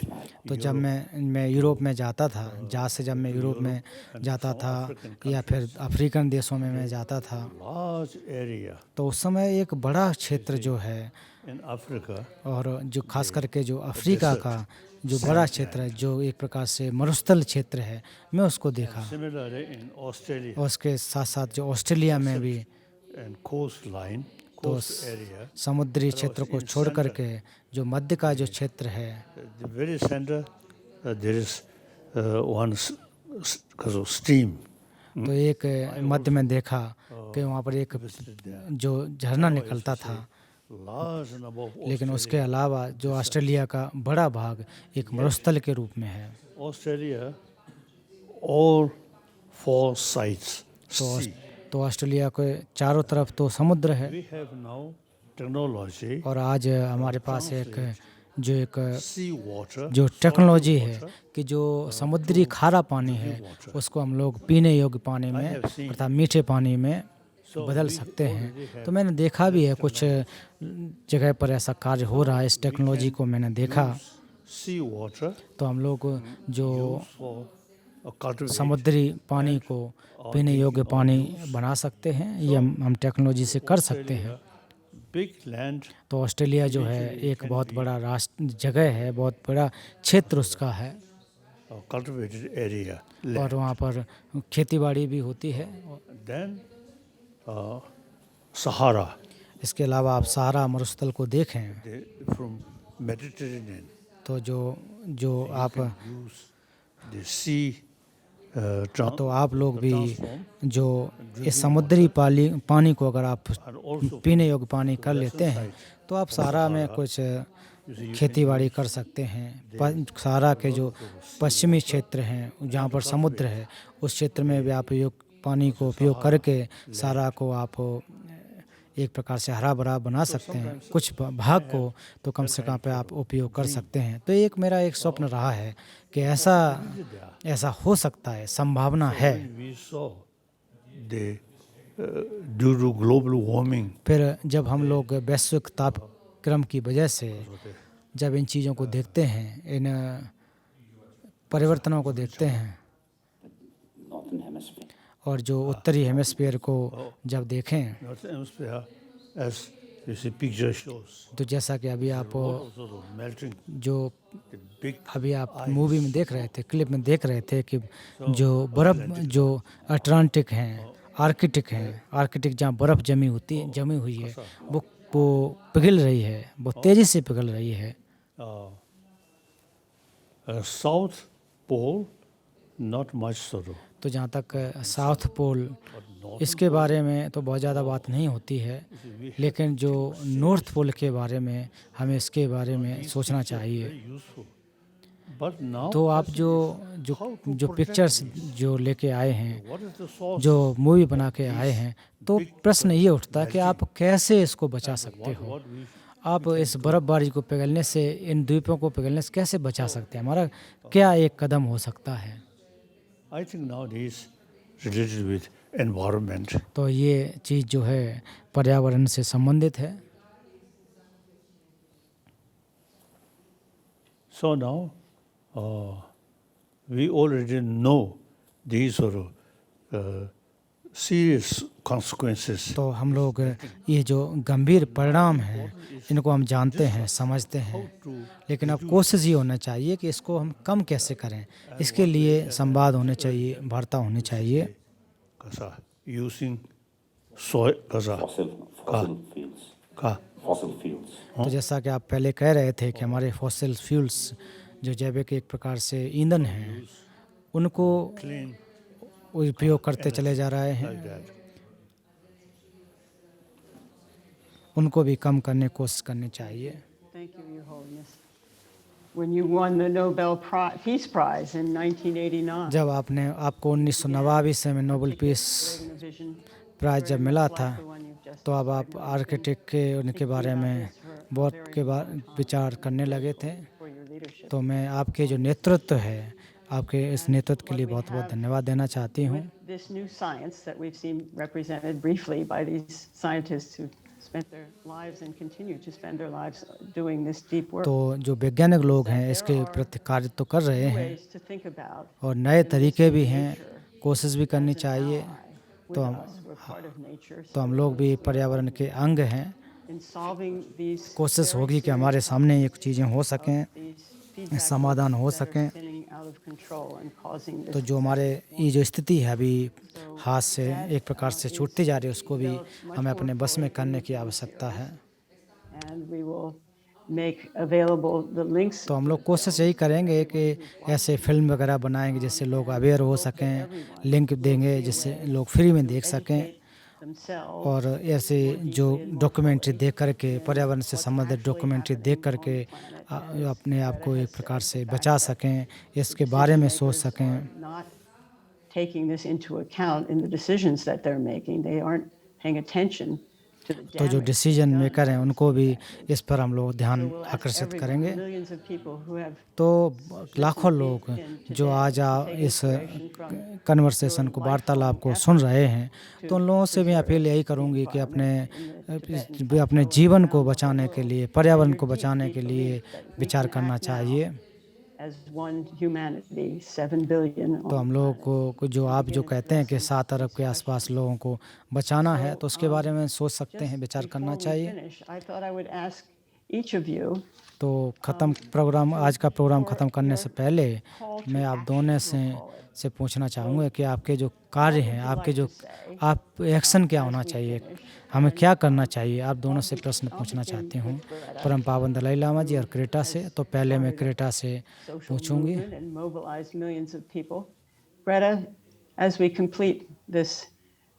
तो जब मैं यूरोप में जाता था, जब मैं यूरोप में जाता था या फिर अफ्रीकन देशों में मैं जाता था, Large area तो उस समय एक बड़ा क्षेत्र जो है in Africa, और जो खास करके जो अफ्रीका का जो बड़ा क्षेत्र है, जो एक प्रकार से मरुस्थल क्षेत्र है, मैं उसको देखा। similarly in Australia, और उसके साथ साथ जो ऑस्ट्रेलिया में भी and coastline, तो coast area, समुद्री क्षेत्र को छोड़ करके जो मध्य का जो क्षेत्र है, the very center, there is one stream. तो एक मध्य में देखा कि वहाँ पर एक जो झरना निकलता था। Large number of लेकिन उसके अलावा जो ऑस्ट्रेलिया का बड़ा भाग एक मरुस्थल के रूप में है। Australia, all four sides sea. तो ऑस्ट्रेलिया के चारों तरफ तो समुद्र है। We have now technology, और आज हमारे पास sea water, जो टेक्नोलॉजी है कि जो समुद्री खारा पानी है उसको हम लोग पीने योग्य पानी में अर्थात मीठे पानी में बदल सकते हैं। तो मैंने देखा भी है कुछ जगह पर ऐसा कार्य हो रहा है, इस टेक्नोलॉजी को मैंने देखा। sea water तो हम लोग जो cultivate समुद्री पानी को पीने योग्य पानी बना सकते हैं, ये हम टेक्नोलॉजी से कर सकते हैं। big land, तो ऑस्ट्रेलिया जो है एक बहुत बड़ा जगह है, बहुत बड़ा क्षेत्र उसका है cultivated area. और वहाँ पर खेतीबाड़ी भी होती है। Then Sahara, इसके अलावा आप सहारा मरुस्थल को देखें from Mediterranean, तो जो आप use the sea तो आप लोग भी जो इस समुद्री पानी को अगर आप पीने योग्य पानी कर लेते हैं तो आप सहारा में कुछ खेतीबाड़ी कर सकते हैं। सहारा के जो पश्चिमी क्षेत्र हैं जहाँ पर समुद्र है उस क्षेत्र में भी आप पानी को उपयोग करके सहारा को आप एक प्रकार से हरा भरा बना सकते हैं। कुछ भाग को तो कम से कम पे आप उपयोग कर सकते हैं। तो मेरा एक स्वप्न रहा है कि ऐसा हो सकता है, संभावना है। we saw the due to global warming, फिर जब हम लोग वैश्विक तापक्रम की वजह से जब इन चीज़ों को देखते हैं, इन परिवर्तनों को देखते हैं Northern Hemisphere. और जो उत्तरी हेमिस्फीयर को जब देखें Northern Hemisphere, as You see, picture shows तो जैसा कि अभी आप sort of melting जो big अभी आप मूवी में देख रहे थे, क्लिप में देख रहे थे कि जो बर्फ़ जो अटलांटिक हैं, आर्कटिक जहाँ बर्फ़ जमी हुई है, वो पिघल रही है, वो तेज़ी से पिघल रही है। South Pole, not much sort of. तो जहाँ तक साउथ पोल, इसके बारे में तो बहुत ज़्यादा बात नहीं होती है, लेकिन जो नॉर्थ पोल के बारे में हमें इसके बारे में सोचना चाहिए। But now, तो आप जो पिक्चर्स जो लेके आए हैं, जो मूवी बना के आए हैं, तो प्रश्न ये उठता है कि आप कैसे इसको बचा सकते हो। आप इस बर्फ़बारी को पिघलने से, इन द्वीपों को पिघलने से कैसे बचा सकते हैं? हमारा क्या एक कदम हो सकता है? I think nowadays related with environment. तो ये चीज़ जो है पर्यावरण से संबंधित है। So now we already know these sort of serious consequences. तो हम लोग ये जो गंभीर परिणाम हैं, इनको हम जानते हैं, समझते हैं, लेकिन अब कोशिश ये होना चाहिए कि इसको हम कम कैसे करें। इसके लिए संवाद होने चाहिए, वार्ता होनी चाहिए। Using soil fossil fuels. तो जैसा कि आप पहले कह रहे थे कि हमारे फॉसिल फ्यूल्स जो जैविक एक प्रकार से ईंधन हैं, उनको उपयोग करते चले जा रहे हैं, उनको भी कम करने की कोशिश करनी चाहिए। Thank you, Your Holiness. When you won the Nobel Peace Prize in 1989, जब आपको 1989 में नोबेल पीस प्राइज जब मिला था, तो अब आप आर्किटेक्ट के उनके बारे में बहुत विचार करने लगे थे। तो मैं आपके जो नेतृत्व है, आपके इस नेतृत्व के लिए बहुत बहुत धन्यवाद देना चाहती हूँ। this new science that we've seen represented briefly by these scientists who spent their lives and continue to spend their lives doing this deep work. तो जो वैज्ञानिक लोग हैं इसके प्रति कार्य तो कर रहे हैं, और नए तरीके भी हैं, कोशिश भी करनी चाहिए। तो हम लोग भी पर्यावरण के अंग हैं। कोशिश होगी कि हमारे सामने ये चीज़ें हो सकें, समाधान हो सकें। तो जो हमारे ये जो स्थिति है अभी हाथ से एक प्रकार से छूटती जा रही है, उसको भी हमें अपने बस में करने की आवश्यकता है। तो हम लोग कोशिश यही करेंगे कि ऐसे फिल्म वगैरह बनाएंगे जिससे लोग अवेयर हो सकें, लिंक देंगे जिससे लोग फ्री में देख सकें, और ऐसे जो डॉक्यूमेंट्री देख करके, पर्यावरण से संबंधित डॉक्यूमेंट्री देख करके अपने आप को एक प्रकार से बचा सकें, इसके बारे में सोच सकें। तो जो डिसीजन मेकर हैं उनको भी इस पर हम लोग ध्यान आकर्षित करेंगे। तो लाखों लोग जो आज इस कन्वर्सेशन को, वार्तालाप को सुन रहे हैं, तो उन लोगों से भी अपील यही करूंगी कि अपने जीवन को बचाने के लिए, पर्यावरण को बचाने के लिए विचार करना चाहिए। तो हम लोगों को जो आप जो कहते हैं कि 7 अरब के आसपास लोगों को बचाना है, तो उसके बारे में सोच सकते हैं, विचार करना चाहिए। तो आज का प्रोग्राम ख़त्म करने से पहले मैं आप दोनों से पूछना चाहूँगा कि आपके जो कार्य हैं, आप एक्शन क्या होना चाहिए, हमें क्या करना चाहिए, आप दोनों से प्रश्न पूछना चाहती हूँ, परम पावन दलाई लामा जी और क्रेटा से। तो पहले मैं क्रेटा से पूछूंगी। Greta, as we complete this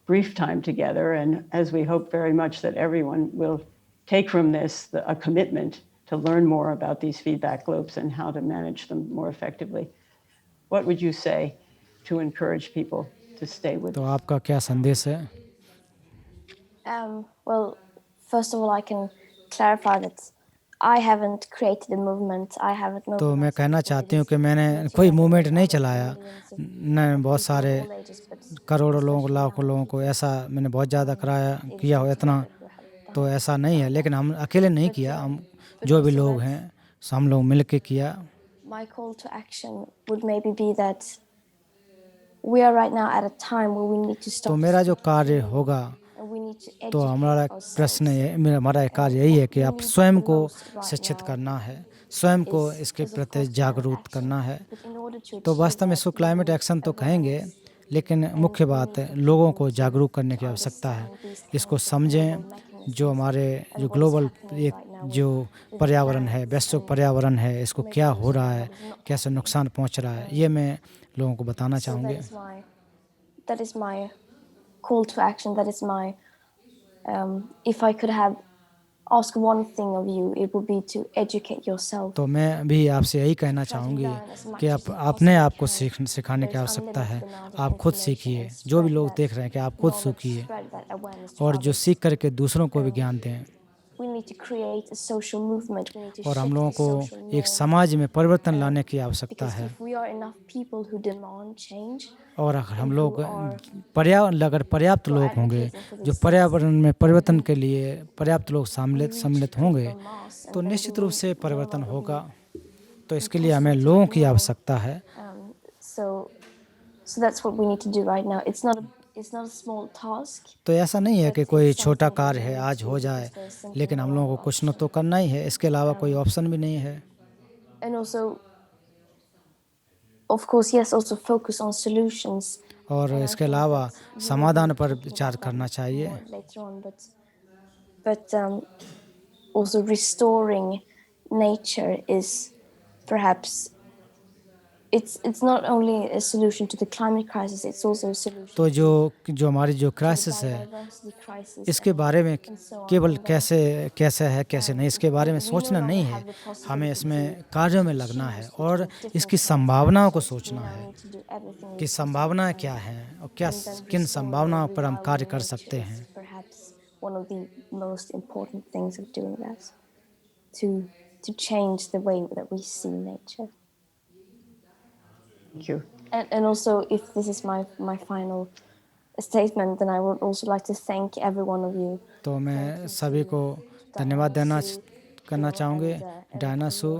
brief time together, and as we hope very much that everyone will take from this a commitment to learn more about these feedback loops and how to manage them more effectively, what would you say to encourage people to stay with? तो आपका क्या संदेश है? Well, first of all, I can clarify that I haven't created a movement. I haven't. तो मैं कहना चाहती हूँ कि मैंने कोई मूवमेंट नहीं चलाया, न बहुत सारे करोड़ों लोगों को, लाखों लोगों को, ऐसा मैंने बहुत ज़्यादा किया हो, इतना तो ऐसा नहीं है। लेकिन हम अकेले नहीं किया, हम जो भी लोग हैं हम लोग मिल के किया। My call to action would maybe be that we are right now at a time where we need to stop. तो मेरा जो कार्य होगा and we need to तो educate हमारा ourselves. प्रश्न हमारा कार्य यही है कि आप स्वयं को शिक्षित करना है, स्वयं को इसके प्रति जागरूक करना है। But in order to तो achieve वास्तव में that, इसको we क्लाइमेट need एक्शन तो awareness. कहेंगे, लेकिन मुख्य बात है लोगों को जागरूक करने की आवश्यकता है। इसको समझें जो हमारे जो ग्लोबल एक जो पर्यावरण है, वैश्विक पर्यावरण है, इसको क्या हो रहा है, कैसे नुकसान पहुंच रहा है, ये मैं लोगों को बताना So चाहूँगी। that is my call to action. That is my if I could have ask one thing of you, it would be to educate yourself. तो मैं भी आपसे यही कहना चाहूँगी कि आप अपने आप को सिखाने की आवश्यकता है। आप खुद सीखिए, जो भी लोग देख रहे हैं कि आप खुद सीखिए और जो सीख करके दूसरों को भी ज्ञान दें। We need to create a social movement. We need to और हम shift लोगों the को social एक norm. समाज में परिवर्तन लाने की आवश्यकता Because है। if we are enough people who demand change, और हम लोग अगर पर्याप्त लोग होंगे जो पर्यावरण में परिवर्तन के लिए पर्याप्त लोग सम्मिलित होंगे तो निश्चित रूप से परिवर्तन होगा। तो इसके लिए हमें लोगों की आवश्यकता है। so that's what we need to do right now. It's not a small task. तो ऐसा नहीं है कि कोई छोटा कार्य है आज हो जाए, लेकिन हम लोगों को कुछ न तो करना ही है, इसके अलावा कोई ऑप्शन भी नहीं है। And also, of course, yes, also focus on solutions. और इसके अलावा समाधान पर विचार करना चाहिए। Later on, but also restoring nature is perhaps it's not only a solution to the climate crisis, it's also a solution तो जो हमारी जो क्राइसिस है diversity crisis. इसके बारे में केवल कैसे है कैसे नहीं इसके बारे में सोचना नहीं है, हमें इसमें कार्यों में लगना है और इसकी संभावनाओं को सोचना है कि संभावनाएं क्या हैं और किन संभावनाओं पर हम कार्य कर सकते हैं। Perhaps one of the most important things of doing that, to change the way that we see nature. Thank you. And also, if this is my final statement, then I would also like to thank every one of you. तो मैं सभी को धन्यवाद करना चाहूँगी, Diana सू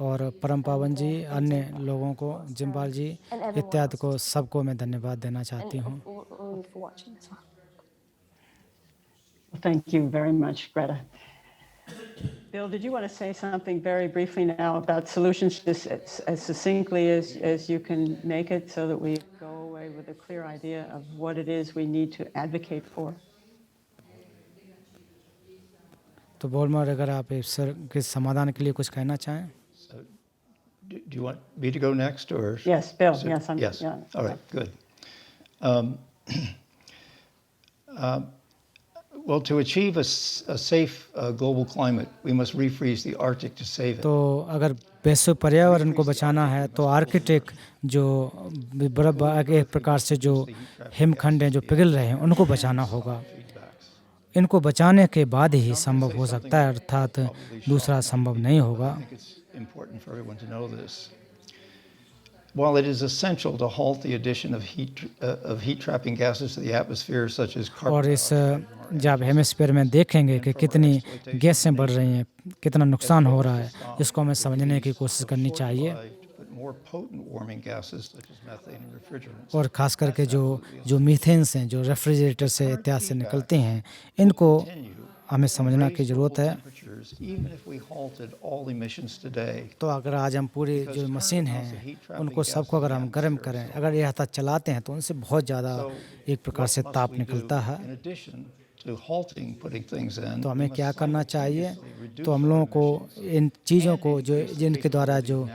और परम पावन जी, अन्य लोगों को, जिम्बाल जी इत्यादि को, सबको मैं धन्यवाद देना चाहती हूँ। All you for watching as well. Well, thank you very much, Greta. Bill, did you want to say something very briefly now about solutions, just as succinctly as you can make it, so that we go away with a clear idea of what it is we need to advocate for? तो बोलमर अगर आप इस समाधान के लिए कुछ कहना चाहें। Do you want me to go next, or? Yes, Bill. Yes, I'm. Yes. Yeah. All right. Good. Well, to achieve a safe global climate, we must refreeze the Arctic to save it. तो अगर वैश्विक पर्यावरण को बचाना है तो Arctic जो बर्फ एक प्रकार से जो हिमखंड हैं जो पिघल रहे हैं उनको बचाना होगा। इनको बचाने के बाद ही संभव हो सकता है, अर्थात दूसरा संभव नहीं होगा। Important for everyone to know this. While it is essential to halt the addition of heat-trapping gases to the atmosphere, such as carbon और इस dioxide, जब हेमिस्फीयर में देखेंगे कि कितनी गैसें बढ़ रही हैं, कितना नुकसान हो रहा है, इसको हमें समझने की कोशिश करनी चाहिए। but more potent warming gases such as methane and refrigerants. और ख़ास करके जो मीथेन्स हैं जो रेफ्रिजरेटर से इत्यादि से निकलते हैं, इनको हमें समझना की ज़रूरत है। Even if we halted all emissions today, तो अगर आज हम पूरी जो मशीन हैं उनको सबको अगर हम गर्म करें, अगर ये हद चलाते हैं तो उनसे बहुत ज़्यादा एक प्रकार से ताप निकलता है। in addition to halting putting things in, तो हमें क्या करना चाहिए? तो हम लोगों को इन चीज़ों को जिनके द्वारा जो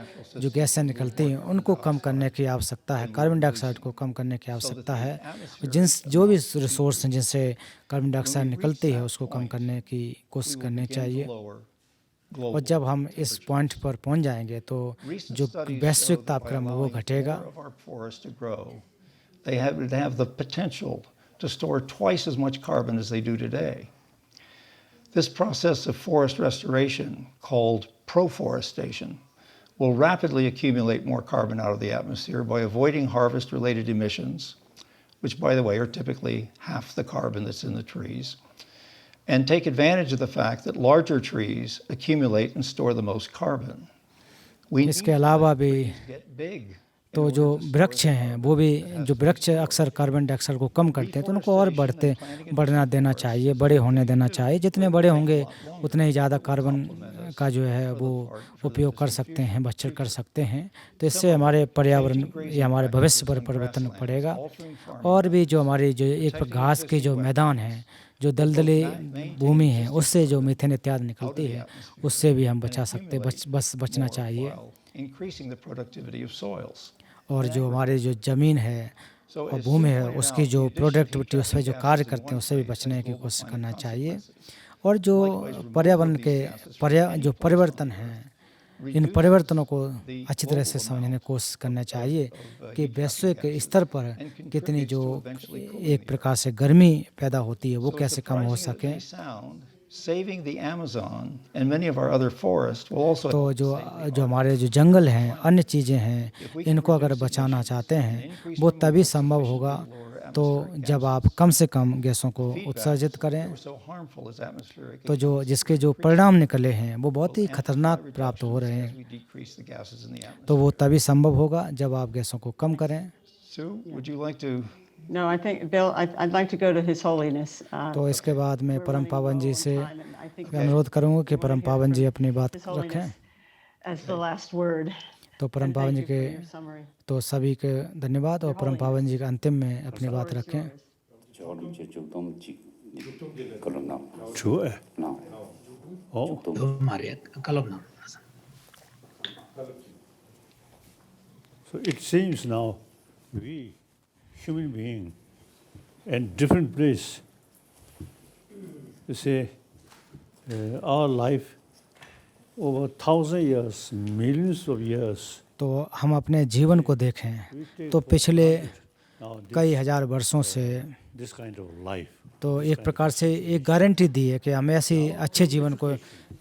गैसें निकलती हैं उनको कम करने की आवश्यकता है, कार्बन डाइऑक्साइड को कम करने की आवश्यकता है। जो भी रिसोर्स हैं जिनसे कार्बन डाइऑक्साइड निकलती है उसको कम करने की कोशिश करनी चाहिए। और जब हम इस पॉइंट पर पहुंच जाएंगे तो जो वैश्विक तापक्रम है वो घटेगा। They have the potential to store twice as much carbon as they do today. This process of forest restoration, called proforestation, will rapidly accumulate more carbon out of the atmosphere by avoiding harvest-related emissions, which, by the way, are typically half the carbon that's in the trees, and take advantage of the fact that larger trees accumulate and store the most carbon. We need इसके अलावा भी to get big तो जो वृक्ष हैं वो भी, जो वृक्ष अक्सर कार्बन डाइऑक्साइड को कम करते हैं, तो उनको और बढ़ना देना चाहिए, बड़े होने देना चाहिए। जितने बड़े होंगे उतने ही ज़्यादा कार्बन का जो है वो उपयोग कर सकते हैं, बचत कर सकते हैं। तो इससे हमारे पर्यावरण या हमारे भविष्य पर परिवर्तन पड़ेगा। और भी जो हमारी जो एक घास के जो मैदान हैं, जो दलदली भूमि है, उससे जो मीथेन इत्यादि निकलती है, उससे भी हम बचा सकते, बचना चाहिए। और जो हमारे जो ज़मीन है और भूमि है, उसकी जो प्रोडक्टिविटी, उसमें जो कार्य करते हैं, उससे भी बचने की कोशिश करना चाहिए। और जो पर्यावरण के जो परिवर्तन हैं, इन परिवर्तनों को अच्छी तरह से समझने की कोशिश करना चाहिए कि वैश्विक स्तर पर कितनी जो एक प्रकार से गर्मी पैदा होती है, वो कैसे कम हो सके। तो जो हमारे जो जंगल हैं, अन्य चीज़ें हैं, इनको अगर बचाना चाहते हैं, वो तभी संभव होगा तो जब आप कम से कम गैसों को उत्सर्जित करें। तो जिसके जो परिणाम निकले हैं वो बहुत ही खतरनाक प्राप्त हो रहे हैं, तो वो तभी संभव होगा जब आप गैसों को कम करें। No, I think, Bill, I'd like to go to His Holiness. तो इसके बाद मैं परम पावन जी से अनुरोध करूंगा कि परम पावन जी अपनी बात रखें। As the last word. तो परम पावन जी के तो सभी के धन्यवाद, और परम पावन जी के अंतिम में अपनी बात रखें। So it seems now we human being in different place, you say our life over 1,000 years, millions of years. तो हम अपने जीवन को देखें तो पिछले कई हजार वर्षों से तो एक प्रकार से एक गारंटी दी है कि हम ऐसे अच्छे जीवन को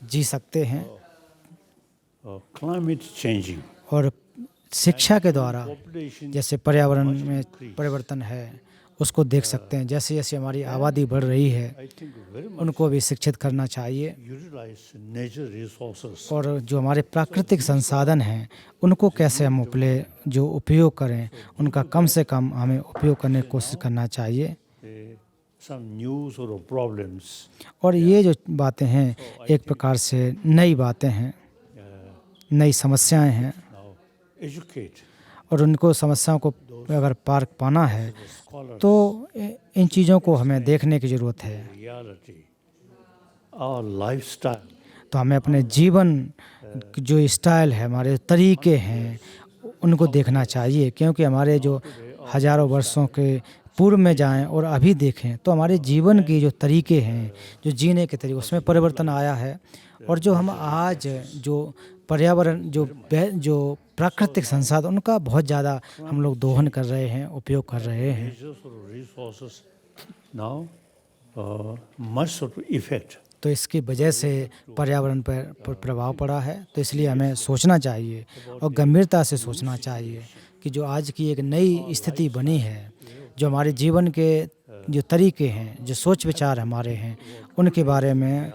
जी सकते हैं। Climate changing. और शिक्षा के द्वारा जैसे पर्यावरण में परिवर्तन है, उसको देख सकते हैं। जैसे जैसे हमारी आबादी बढ़ रही है, उनको भी शिक्षित करना चाहिए। और जो हमारे प्राकृतिक संसाधन हैं, उनको कैसे हम उपयोग करें, उनका कम से कम हमें उपयोग करने की कोशिश करना चाहिए। और ये जो बातें हैं एक प्रकार से नई बातें हैं, नई समस्याएं हैं, और उनको समस्याओं को अगर पार पाना है तो इन चीज़ों को हमें देखने की ज़रूरत है। तो हमें अपने जीवन जो स्टाइल है, हमारे तरीके हैं, उनको देखना चाहिए। क्योंकि हमारे जो हज़ारों वर्षों के पूर्व में जाएं और अभी देखें तो हमारे जीवन के जो तरीके हैं, जो जीने के तरीके, उसमें परिवर्तन आया है। और जो हम आज जो पर्यावरण जो प्राकृतिक संसाधन, उनका बहुत ज़्यादा हम लोग दोहन कर रहे हैं, उपयोग कर रहे हैं। तो इसकी वजह से पर्यावरण पर प्रभाव पड़ा है। तो इसलिए हमें सोचना चाहिए और गंभीरता से सोचना चाहिए कि जो आज की एक नई स्थिति बनी है, जो हमारे जीवन के जो तरीके हैं, जो सोच विचार हमारे हैं, उनके बारे में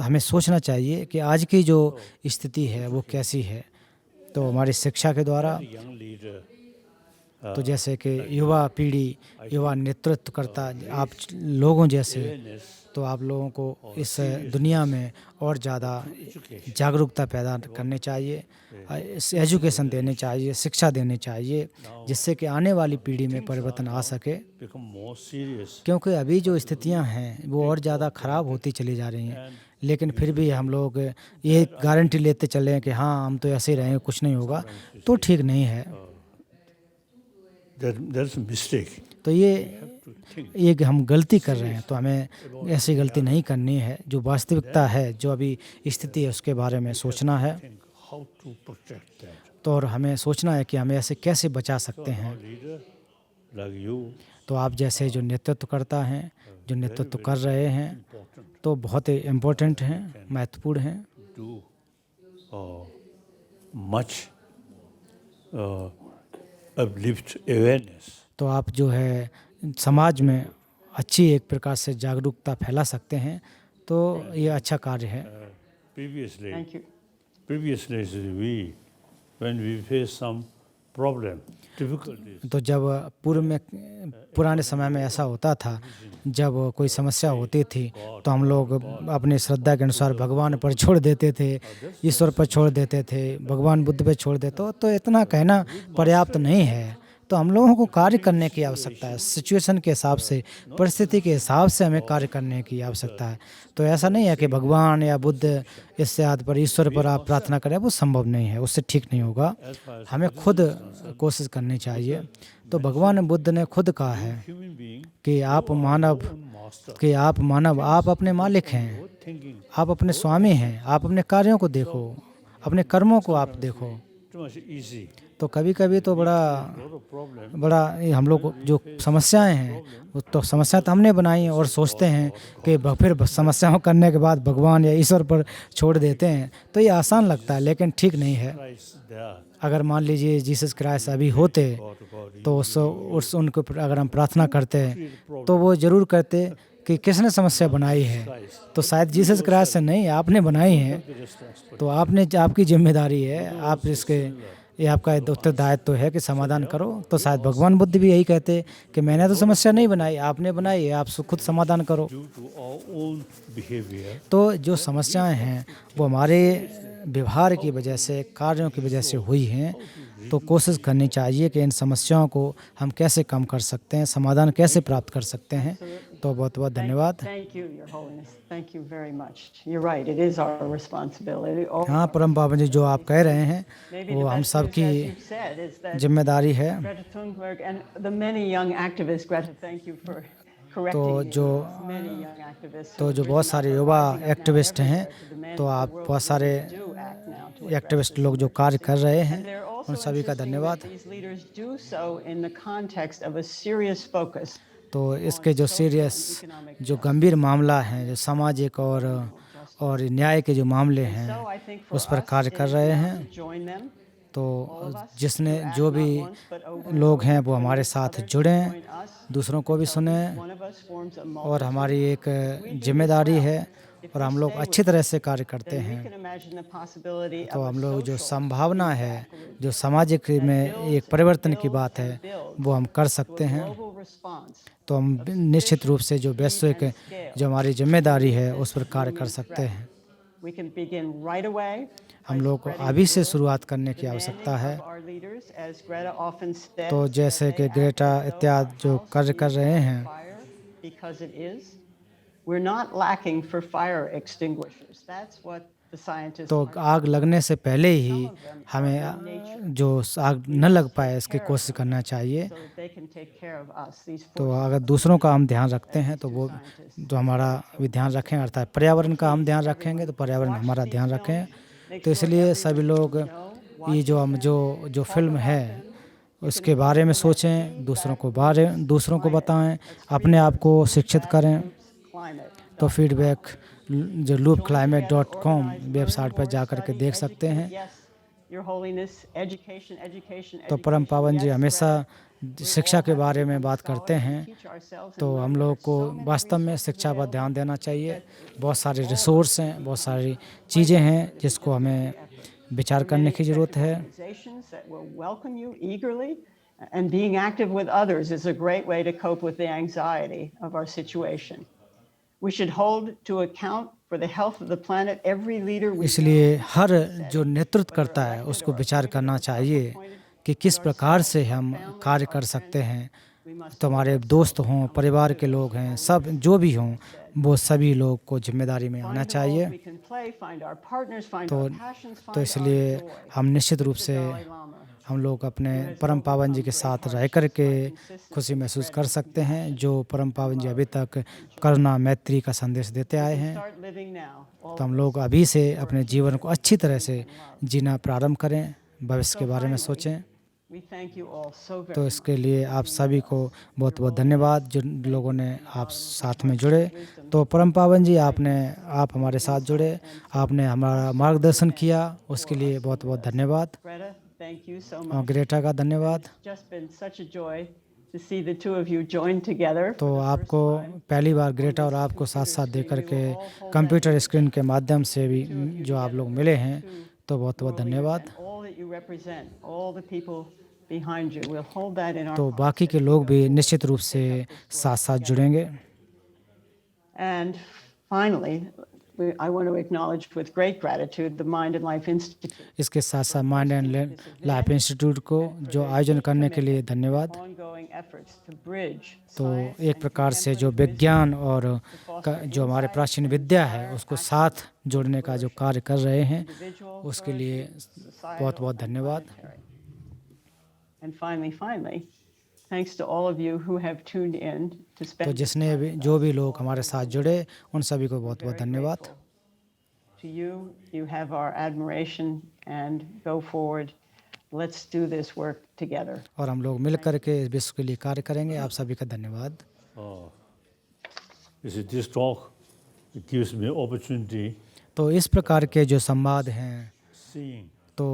हमें सोचना चाहिए कि आज की जो स्थिति है वो कैसी है। तो हमारी शिक्षा के द्वारा, तो जैसे कि युवा पीढ़ी, युवा नेतृत्व करता आप लोगों जैसे, तो आप लोगों को इस दुनिया में और ज़्यादा जागरूकता पैदा करनी चाहिए, एजुकेशन देनी चाहिए, शिक्षा देनी चाहिए, जिससे कि आने वाली पीढ़ी में परिवर्तन आ सके। क्योंकि अभी जो स्थितियां हैं वो और ज़्यादा ख़राब होती चली जा रही हैं, लेकिन फिर भी हम लोग ये गारंटी लेते चले हैं कि हाँ हम तो ऐसे ही रहेंगे, कुछ नहीं होगा, तो ठीक नहीं है। तो ये कि हम गलती कर रहे हैं, तो हमें ऐसी गलती नहीं करनी है। जो वास्तविकता है, जो अभी स्थिति है, उसके बारे में सोचना है। तो और हमें सोचना है कि हमें ऐसे कैसे बचा सकते हैं। तो आप जैसे जो नेतृत्व करता हैं, जो नेतृत्व कर रहे हैं, तो बहुत ही इम्पोर्टेंट हैं, महत्वपूर्ण हैं। तो आप जो है समाज में अच्छी एक प्रकार से जागरूकता फैला सकते हैं, तो ये अच्छा कार्य है। Previously, when we face some problem, difficulties. तो जब पुराने समय में ऐसा होता था, जब कोई समस्या होती थी तो हम लोग अपनी श्रद्धा के अनुसार भगवान पर छोड़ देते थे, ईश्वर पर छोड़ देते थे, भगवान बुद्ध पर छोड़ देते। तो इतना कहना पर्याप्त नहीं है। तो हम लोगों को कार्य करने की आवश्यकता है, सिचुएशन के हिसाब से, परिस्थिति के हिसाब से हमें कार्य करने की आवश्यकता है। तो ऐसा नहीं है कि भगवान या बुद्ध इससे आदि पर, ईश्वर पर आप प्रार्थना करें, वो संभव नहीं है, उससे ठीक नहीं होगा। हमें खुद कोशिश करनी चाहिए। तो भगवान बुद्ध ने खुद कहा है कि आप मानव आप अपने मालिक हैं, आप अपने स्वामी हैं, आप अपने कार्यों को देखो, अपने कर्मों को आप देखो। तो कभी कभी तो बड़ा हम लोग जो समस्याएं हैं, तो समस्या तो हमने बनाई हैं और सोचते हैं कि फिर समस्याओं करने के बाद भगवान या ईश्वर पर छोड़ देते हैं। तो ये आसान लगता है, लेकिन ठीक नहीं है। अगर मान लीजिए जीसस क्राइस्ट अभी होते तो उनको अगर हम प्रार्थना करते तो वो ज़रूर करते कि किसने समस्या बनाई है, तो शायद जीसस क्राइस्ट से नहीं, आपने बनाई है। तो आपकी जिम्मेदारी है, आप ये आपका उत्तरदायित्व है कि समाधान करो। तो शायद भगवान बुद्ध भी यही कहते कि मैंने तो समस्या नहीं बनाई, आपने बनाई है, आप खुद समाधान करो। तो जो समस्याएं हैं वो हमारे व्यवहार की वजह से, कार्यों की वजह से हुई हैं। तो कोशिश करनी चाहिए कि इन समस्याओं को हम कैसे कम कर सकते हैं, समाधान कैसे प्राप्त कर सकते हैं। तो बहुत बहुत धन्यवाद। हाँ परम पावन जी, जो आप कह रहे हैं वो हम सब की जिम्मेदारी है। तो जो बहुत सारे युवा एक्टिविस्ट हैं, तो आप बहुत सारे एक्टिविस्ट लोग जो कार्य कर रहे हैं, उन सभी का धन्यवाद। तो इसके जो गंभीर मामला हैं, जो सामाजिक और न्याय के जो मामले हैं, उस पर कार्य कर रहे हैं। तो जो भी लोग हैं वो हमारे साथ जुड़ें, दूसरों को भी सुने, और हमारी एक जिम्मेदारी है और हम लोग अच्छी तरह से कार्य करते हैं। तो हम लोग जो संभावना है, जो सामाजिक में एक परिवर्तन की बात है, वो हम कर सकते हैं। तो हम निश्चित रूप से जो वैश्विक जो हमारी जिम्मेदारी है उस पर कार्य कर सकते हैं। हम लोग को अभी से शुरुआत करने की आवश्यकता है। तो जैसे कि ग्रेटा इत्यादि जो कार्य कर रहे हैं, तो आग लगने से पहले ही हमें जो आग न लग पाए इसकी कोशिश करना चाहिए। तो अगर दूसरों का हम ध्यान रखते हैं तो वो जो हमारा भी ध्यान रखें, अर्थात पर्यावरण का हम ध्यान रखेंगे तो पर्यावरण हमारा ध्यान रखें। तो इसलिए सभी लोग ये जो फिल्म है उसके बारे में सोचें, दूसरों को बताएं, अपने आप को शिक्षित करें। तो फीडबैक जो loopclimate.com वेबसाइट पर जाकर के देख सकते हैं। तो परम पावन जी हमेशा शिक्षा के बारे में बात करते हैं। तो हम लोग को वास्तव में शिक्षा पर ध्यान देना चाहिए। बहुत सारे रिसोर्स हैं, बहुत सारी चीज़ें हैं जिसको हमें विचार करने की ज़रूरत है। And being active with others is a great way to cope with the anxiety of our situation. We should hold to account for the health of the planet every leader we इसलिए हर जो नेतृत्व करता है उसको विचार करना चाहिए कि किस प्रकार से हम कार्य कर सकते हैं। तो हमारे दोस्त हों, परिवार के लोग हैं, सब जो भी हों, वो सभी लोग को जिम्मेदारी में आना चाहिए। तो इसलिए हम निश्चित रूप से हम लोग अपने परम पावन जी के साथ रह कर के खुशी महसूस कर सकते हैं, जो परम पावन जी अभी तक करुणा मैत्री का संदेश देते आए हैं। तो हम लोग अभी से अपने जीवन को अच्छी तरह से जीना प्रारंभ करें, भविष्य के बारे में सोचें। तो इसके लिए आप सभी को बहुत बहुत धन्यवाद, जिन लोगों ने आप साथ में जुड़े। तो परम पावन जी आप हमारे साथ जुड़े, आपने हमारा मार्गदर्शन किया, उसके लिए बहुत बहुत धन्यवाद। और ग्रेटा का धन्यवाद। तो आपको पहली बार ग्रेटा और आपको साथ साथ देकर के कंप्यूटर स्क्रीन के माध्यम से भी जो आप लोग मिले हैं, तो बहुत बहुत धन्यवाद। behind you. We'll hold that in our तो hearts. बाकी के लोग भी निश्चित रूप से साथ साथ जुड़ेंगे। And finally, I want to acknowledge with great gratitude the Mind and Life Institute. इसके साथ साथ माइंड एंड लाइफ इंस्टीट्यूट को जो आयोजन करने के लिए धन्यवाद। Ongoing efforts to bridge तो एक प्रकार से जो विज्ञान और जो हमारे प्राचीन विद्या है उसको साथ जोड़ने का जो कार्य कर रहे हैं उसके लिए बहुत बहुत धन्यवाद। And finally, thanks to all of you who have tuned in to तो spend जिसने भी जो भी लोग हमारे साथ जुड़े उन सभी को बहुत बहुत धन्यवाद। to you. You have our admiration and go forward. Let's do this work together. और हम लोग मिल करके इस विश्व के लिए कार्य करेंगे। आप सभी का धन्यवाद। This talk it gives me opportunity तो इस प्रकार के जो संवाद हैं seeing तो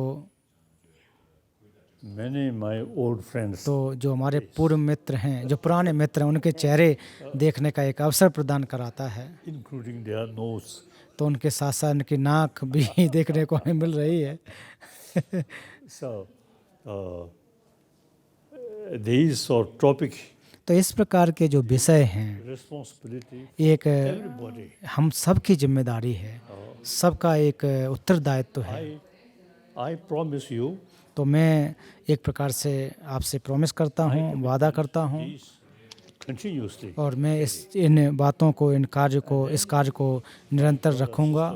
many my old friends. तो जो हमारे पूर्व मित्र हैं, जो पुराने मित्र हैं, उनके चेहरे देखने का एक अवसर प्रदान कराता है। Including their nose. तो उनके साथ साथ उनकी नाक भी देखने को हमें मिल रही है। So, these are topic. तो इस प्रकार के जो विषय हैं Responsibility. एक Everybody. हम सबकी जिम्मेदारी है, सबका एक उत्तरदायित्व है। I promise you. तो मैं एक प्रकार से आपसे प्रॉमिस करता हूँ, वादा करता हूँ Continuously. और मैं इन बातों को, इस कार्य को निरंतर रखूँगा।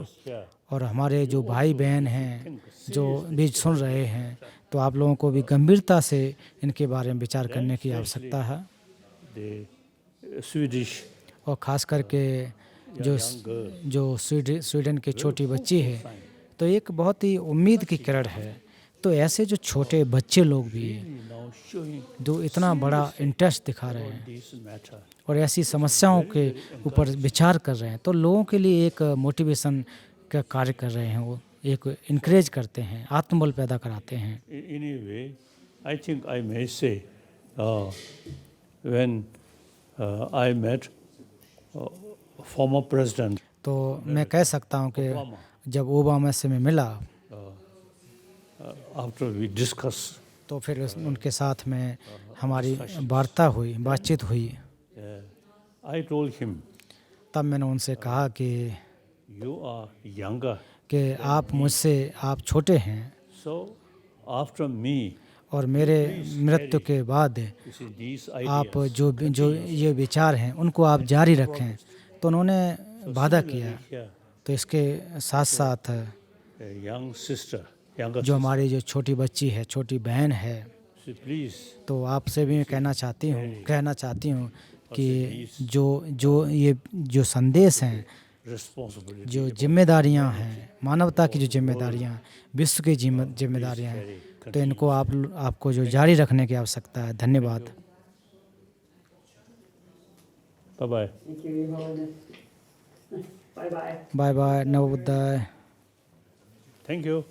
और हमारे जो भाई बहन हैं जो भी सुन रहे हैं तो आप लोगों को भी गंभीरता से इनके बारे में विचार करने की आवश्यकता है। और ख़ास करके जो स्वीडन की छोटी बच्ची है तो एक बहुत ही उम्मीद की किरण है। तो ऐसे जो छोटे बच्चे लोग भी जो इतना बड़ा इंटरेस्ट दिखा रहे हैं और ऐसी समस्याओं के ऊपर विचार कर रहे हैं तो लोगों के लिए एक मोटिवेशन का कार्य कर रहे हैं। वो एक इनकरेज करते हैं, आत्मबल पैदा कराते हैं। In a way, I think I may say, when I met former president. तो मैं कह सकता हूँ कि जब ओबामा से मैं मिला after we discuss, तो फिर उनके साथ में हमारी वार्ता हुई, बातचीत हुई। I told him, तब मैंने उनसे कहा कि you are younger. कि आप छोटे हैं। So after me, और मेरे मृत्यु के बाद आप जो ये विचार हैं उनको आप जारी रखें। तो उन्होंने वादा किया। तो इसके साथ साथ जो हमारी जो छोटी बच्ची है, छोटी बहन है, तो आपसे भी मैं कहना चाहती हूँ कि जो संदेश हैं, जो जिम्मेदारियां हैं, मानवता की जो जिम्मेदारियां, विश्व की जिम्मेदारियां हैं, तो इनको आपको जो जारी रखने की आवश्यकता है। धन्यवाद। Bye-bye. Thank you, Your Holiness. Bye-bye. Bye bye. नमो बुद्धाय। Thank you.